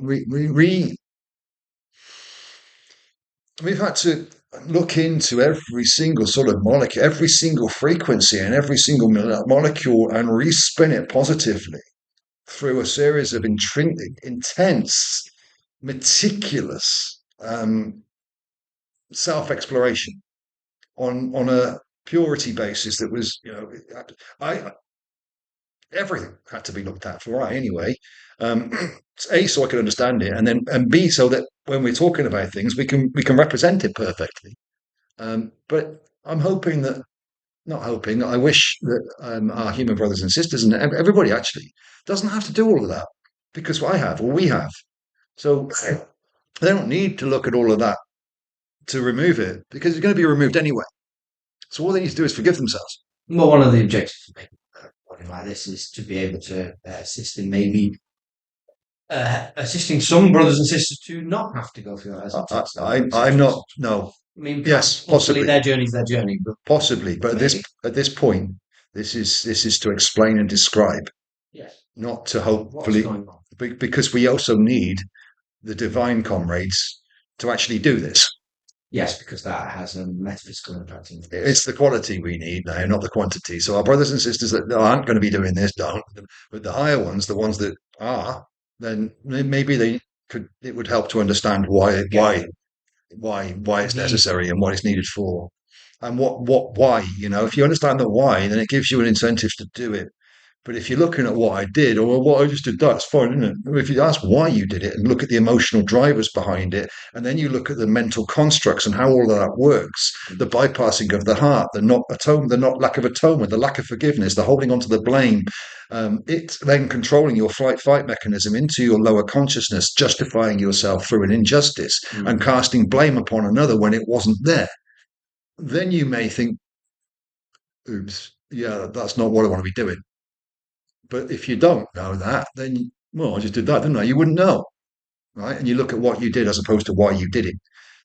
we've had to look into every single sort of molecule, every single frequency, and every single molecule, and respin it positively through a series of intense, meticulous self-exploration on a purity basis that was, everything had to be looked at for I anyway. A, so I can understand it, and B, so that when we're talking about things, we can represent it perfectly. But I'm hoping that, not hoping, I wish that our human brothers and sisters and everybody actually doesn't have to do all of that, because I have, or we have. So they don't need to look at all of that to remove it, because it's going to be removed anyway. So all they need to do is forgive themselves. Well, one of the objectives of making something like this is to be able to assist in maybe assisting some brothers and sisters to not have to go through that. I'm not. No. I mean, yes, possibly their journey is their journey, but possibly. But at this point, this is to explain and describe. Yes. Not to hopefully, because we also need the divine comrades to actually do this. Yes, because that has a metaphysical impact. It's the quality we need now, not the quantity. So our brothers and sisters that aren't going to be doing this don't, but the higher ones, the ones that are, then maybe it would help to understand why it's necessary and what it's needed for. and why, if you understand the why, then it gives you an incentive to do it. But if you're looking at what I did or what I just did, that's fine, isn't it? If you ask why you did it and look at the emotional drivers behind it, and then you look at the mental constructs and how all of that works, the bypassing of the heart, the not lack of atonement, the lack of forgiveness, the holding on to the blame, it's then controlling your flight fight mechanism into your lower consciousness, justifying yourself through an injustice and casting blame upon another when it wasn't there. Then you may think, oops, yeah, that's not what I want to be doing. But if you don't know that, then, well, I just did that, didn't I? You wouldn't know, right? And you look at what you did as opposed to why you did it.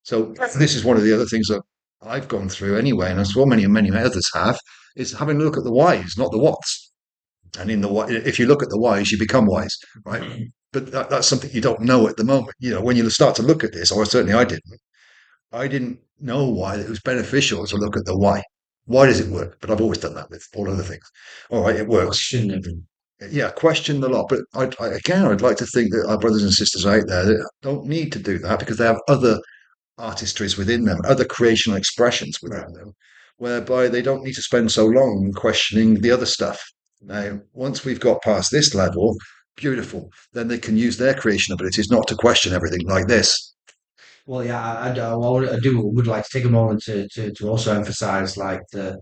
So this is one of the other things that I've gone through anyway, and as well many others have, is having a look at the whys, not the whats. And if you look at the whys, you become wise, right? But that's something you don't know at the moment. When you start to look at this, or certainly I didn't. I didn't know why it was beneficial to look at the why. Why does it work? But I've always done that with all other things. All right, it works. Yeah, question the lot. But I'd like to think that our brothers and sisters out there that don't need to do that because they have other artistries within them, other creational expressions within them, whereby they don't need to spend so long questioning the other stuff. Now, once we've got past this level, beautiful, then they can use their creation abilities not to question everything like this. Well, yeah, would like to take a moment to also emphasize like the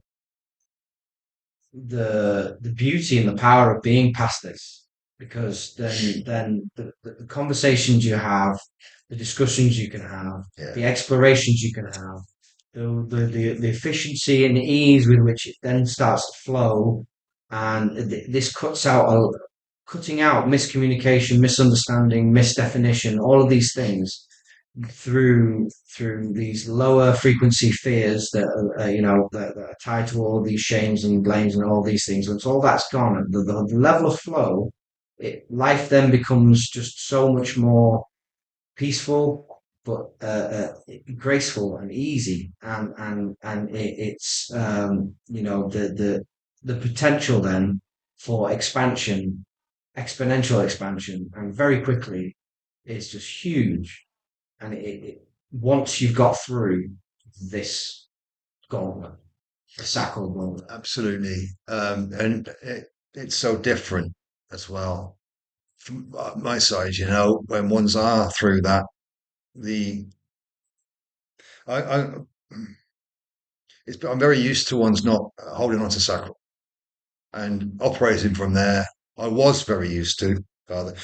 beauty and the power of being past this, because then the conversations you have, the discussions you can have, Yeah. the explorations you can have, the efficiency and the ease with which it then starts to flow, and this cutting out miscommunication, misunderstanding, misdefinition, all of these things through these lower frequency fears that that are tied to all these shames and blames and all these things. Once all that's gone, the level of flow, life then becomes just so much more peaceful, but graceful and easy, and it's the potential then for expansion, exponential expansion, and very quickly, is just huge. And once you've got through this gauntlet, the sacral gauntlet. Absolutely. And it's so different as well. From my side, when ones are through that, I'm very used to ones not holding on to sacral and operating from there. I was very used to, rather,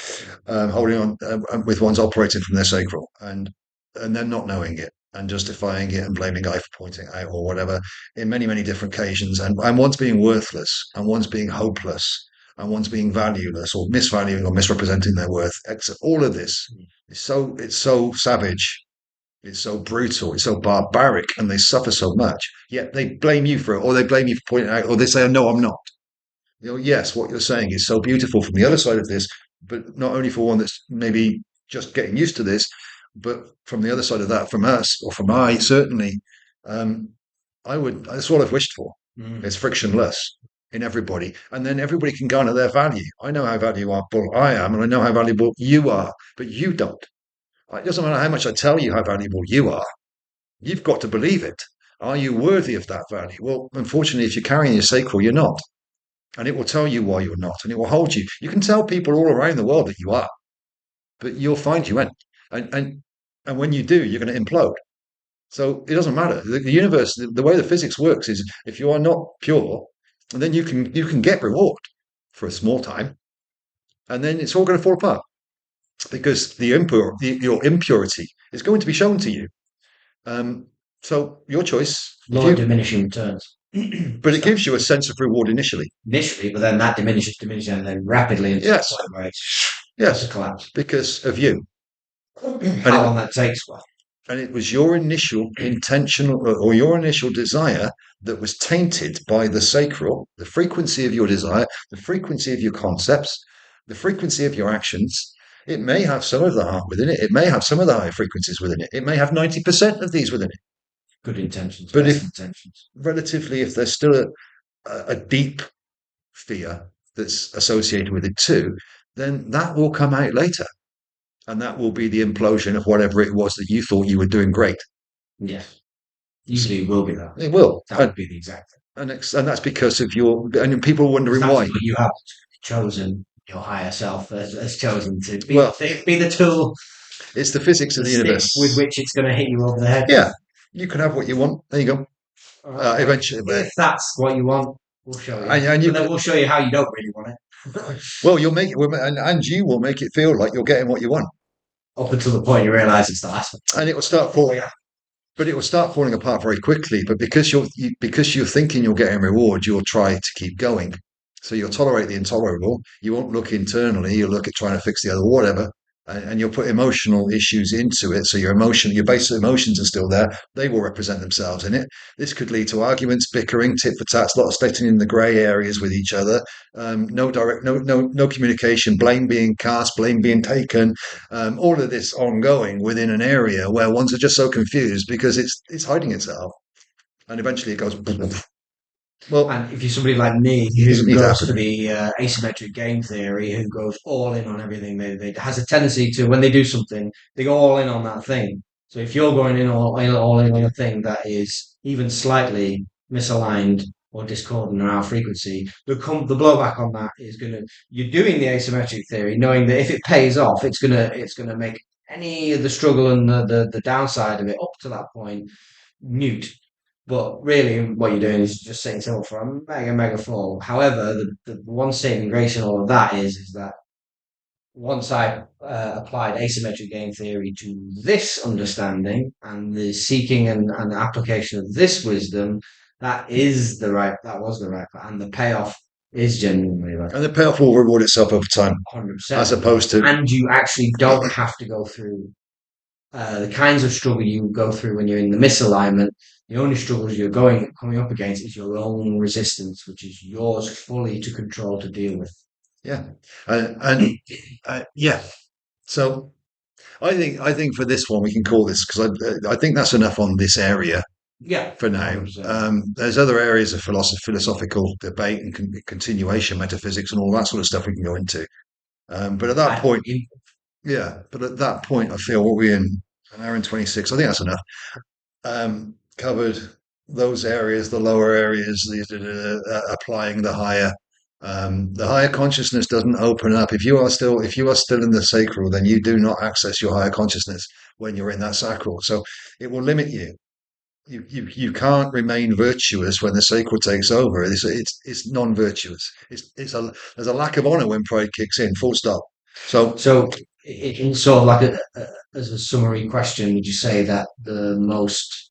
holding on with ones operating from their sacral and then not knowing it and justifying it and blaming a guy for pointing it out or whatever in many different occasions, and one's being worthless and one's being hopeless and one's being valueless or misvaluing or misrepresenting their worth. All of this is so savage. It's so brutal, it's so barbaric, and they suffer so much. Yet they blame you for it, or they blame you for pointing it out, or they say, "Oh, no, I'm not." Yes, what you're saying is so beautiful from the other side of this, but not only for one that's maybe just getting used to this, but from the other side of that, from us or from I certainly, um, that's what I've wished for. It's frictionless in everybody, and then everybody can garner their value. I know how valuable I am, and I know how valuable you are, but you don't. It doesn't matter how much I tell you how valuable you are. You've got to believe it. Are you worthy of that value? Well, unfortunately, if you're carrying your sacral, you're not. And it will tell you why you're not, and it will hold you. You can tell people all around the world that you are, but you'll find you ain't. And when you do, you're going to implode. So it doesn't matter. The universe, the way the physics works is if you are not pure, then you can get reward for a small time, and then it's all going to fall apart because your impurity is going to be shown to you. So your choice. Law of diminishing returns. But it gives you a sense of reward initially. But then that diminishes, and then rapidly into Yes. the point where Yes. a collapse. Because of you. How long that takes, well. And it was your initial intention or your initial desire that was tainted by the sacral, the frequency of your desire, the frequency of your concepts, the frequency of your actions. It may have some of the heart within it. It may have some of the high frequencies within it. It may have 90% of these within it. Good intentions, but if there's still a deep fear that's associated with it too, then that will come out later. And that will be the implosion of whatever it was that you thought you were doing great. Yes. Usually it will be that. It will. That would be the exact thing. And that's because of and people are wondering That's why. what you have chosen. Your higher self has chosen to Well, be the tool, it's the physics of the the stick with universe. which it's going to hit you over the head. Yeah, you can have what you want. There you go. Well, Eventually, if that's what you want, we'll show you. and you But then can, we'll show you how you don't really want it. well, you'll make it, and you will make it feel like you're getting what you want, Up until the point you realise it's the last one. and it will start falling. But it will start falling apart very quickly. But because you're thinking you're getting reward, you'll try to keep going. So you'll tolerate the intolerable. You won't look internally. You'll look at trying to fix the other, whatever, and you'll put emotional issues into it. So your basic emotions are still there. They will represent themselves in it. This could lead to arguments, bickering, tit for tats, a lot of splitting in the grey areas with each other. No communication, blame being cast, blame being taken, all of this ongoing within an area where ones are just so confused because it's hiding itself, and eventually it goes. Well, And if you're somebody like me it doesn't who need to goes for happen. the asymmetric game theory, who goes all in on everything, they has a tendency to, when they do something, they go all in on that thing. So if you're going in all in on a thing that is even slightly misaligned or discordant in our frequency, the blowback on that is gonna. You're doing the asymmetric theory, knowing that if it pays off, it's gonna make any of the struggle and the downside of it up to that point mute. But really, what you're doing is just setting yourself for a mega fall. However, the one saving grace in all of that is that once I applied asymmetric game theory to this understanding and the seeking and the application of this wisdom, that was the right, and the payoff is genuinely right. And the payoff will reward itself over time, 100%. as opposed to And you actually don't have to go through the kinds of struggle you go through when you're in the misalignment. The only struggles you're coming up against is your own resistance, which is yours fully to control, to deal with. yeah, and yeah. So I think for this one we can call this because I think that's enough on this area Yeah, for now. 100%. There's other areas of philosophical debate and continuation, metaphysics, and all that sort of stuff we can go into. But at that point, yeah. But at that point, I feel what we're in an hour and 26. I think that's enough. Covered those areas, the lower areas, applying the higher. The higher consciousness doesn't open up. If you are still in the sacral, then you do not access your higher consciousness when you're in that sacral. So it will limit you. You can't remain virtuous when the sacral takes over. It's non-virtuous. There's a lack of honor when pride kicks in. Full stop. So, in sort of like as a summary question, would you say that the most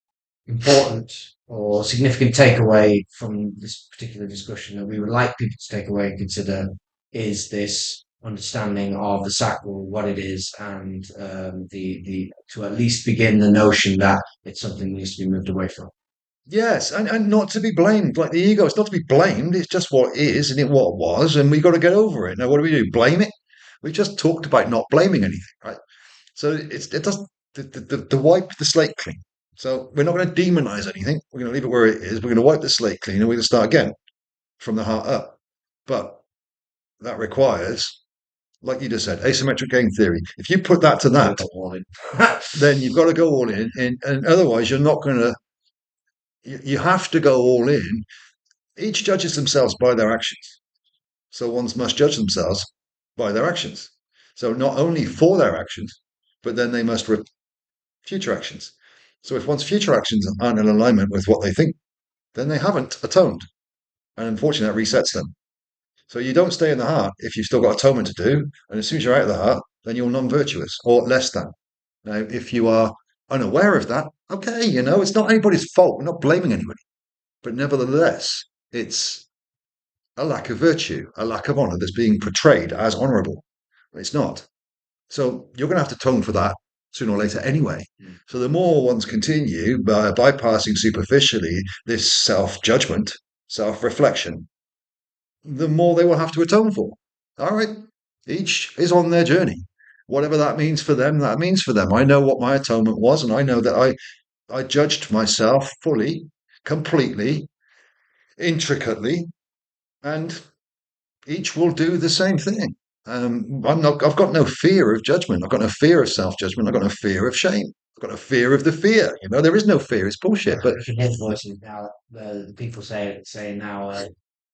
important or significant takeaway from this particular discussion that we would like people to take away and consider is this understanding of the sacral, what it is, and the to at least begin the notion that it's something that needs to be moved away from. Yes, and not to be blamed. Like the ego, it's not to be blamed. It's just what is and it what was, and we've got to get over it. Now, what do we do? Blame it? We just talked about not blaming anything, right? So it does the wipe the slate clean. So we're not going to demonize anything. We're going to leave it where it is. We're going to wipe the slate clean, and we're going to start again from the heart up. But that requires, like you just said, asymmetric game theory. If you put that to that, then you've got to go all in, and otherwise you're not going to. You have to go all in. Each judges themselves by their actions. So ones must judge themselves by their actions. So not only for their actions, but then they must future actions. So if one's future actions aren't in alignment with what they think, then they haven't atoned. And unfortunately, that resets them. So you don't stay in the heart if you've still got atonement to do. And as soon as you're out of the heart, then you're non virtuous or less than. Now, if you are unaware of that, okay, it's not anybody's fault. We're not blaming anybody. But nevertheless, it's a lack of virtue, a lack of honor that's being portrayed as honorable. It's not. So you're going to have to atone for that sooner or later anyway. So the more ones continue by bypassing superficially this self-judgment, self-reflection, the more they will have to atone for. All right. Each is on their journey. Whatever that means for them, that means for them. I know what my atonement was, and I know that I judged myself fully, completely, intricately, and each will do the same thing. I've got no fear of judgment. I've got no fear of self-judgment. I've got no fear of shame. I've got no fear of the fear. There is no fear. It's bullshit. But You hear the voices now. The people saying now,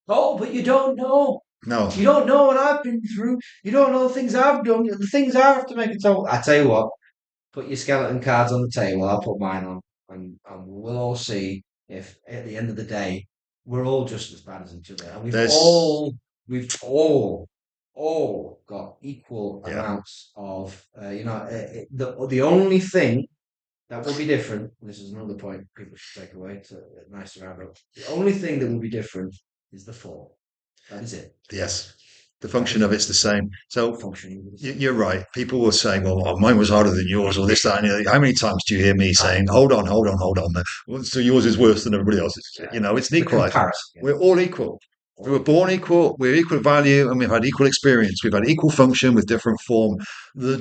"Oh, but you don't know. no, You don't know what I've been through. You don't know the things I've done, the things I have to make it so." I tell you what, put your skeleton cards on the table. I'll put mine on, and we'll all see if at the end of the day we're all just as bad as each other, and there's we've all got equal yeah. amounts of the only thing that will be different. This is another point people should take away. It's a nice to round up. The only thing that will be different is the fall. That is it. Yes, the That function is of it. it's the same. So Functioning with the same. you're right. People will say, "Well, mine was harder than yours," or this, that, and the other. How many times do you hear me saying, "Hold on, hold on, hold on"? So yours is worse than everybody else's. It's an The equalizer. comparison. We're all equal. We were born equal. We're equal value, and we've had equal experience. We've had equal function with different form. The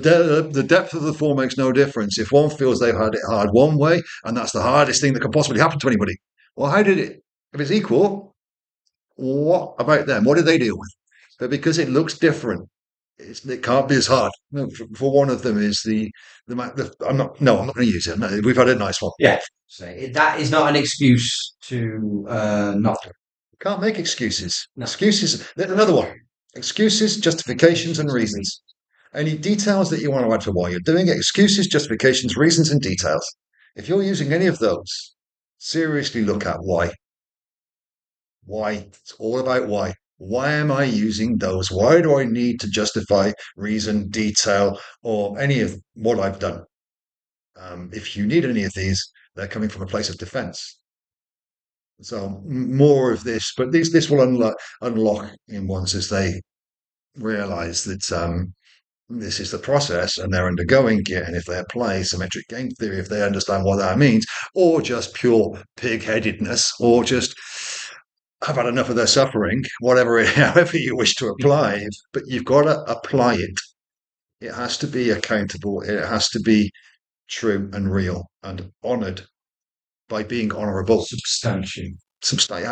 depth of the form makes no difference. If one feels they've had it hard one way, and that's the hardest thing that could possibly happen to anybody, well, how did it? If it's equal, what about them? What did they deal with? But because it looks different, it can't be as hard. No, for one of them is I'm not. No, I'm not going to use it. No, we've had a nice one. Yeah. So that is not an excuse to not do it. Can't make excuses. No. Excuses. Another one. Excuses, justifications, and reasons. Any details that you want to add for why you're doing it? Excuses, justifications, reasons, and details. If you're using any of those, seriously look at why. Why? It's all about why. Why am I using those? Why do I need to justify, reason, detail, or any of what I've done? If you need any of these, they're coming from a place of defense. So more of this, but this will unlock in ones as they realize that this is the process and they're undergoing it. And if they apply symmetric game theory, if they understand what that means, or just pure pig-headedness, or just I've had enough of their suffering, whatever, however you wish to apply it, but you've got to apply it. It has to be accountable. It has to be true and real and honoured by being honourable. Substantial.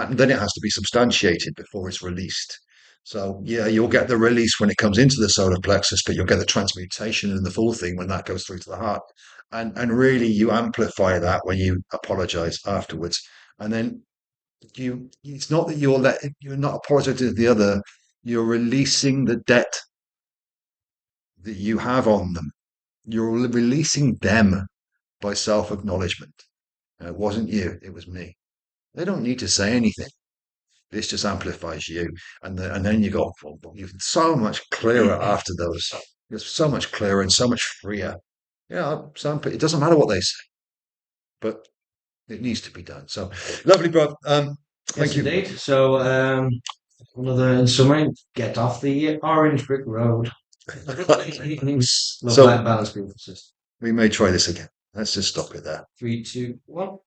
Then it has to be substantiated before it's released. So yeah, you'll get the release when it comes into the solar plexus, but you'll get the transmutation and the full thing when that goes through to the heart. And really, you amplify that when you apologize afterwards. And then it's not that you're not apologizing to the other, you're releasing the debt that you have on them. You're releasing them by self-acknowledgement. It wasn't you, it was me. They don't need to say anything. This just amplifies you. And then you go, you're so much clearer after those. You're so much clearer and so much freer. It doesn't matter what they say, but it needs to be done. So lovely, bro. Thank Yes, you. indeed. So another summary: get off the orange brick road. Love So life balance, beautiful system. we may try this again. Let's just stop it there. 3, 2, 1.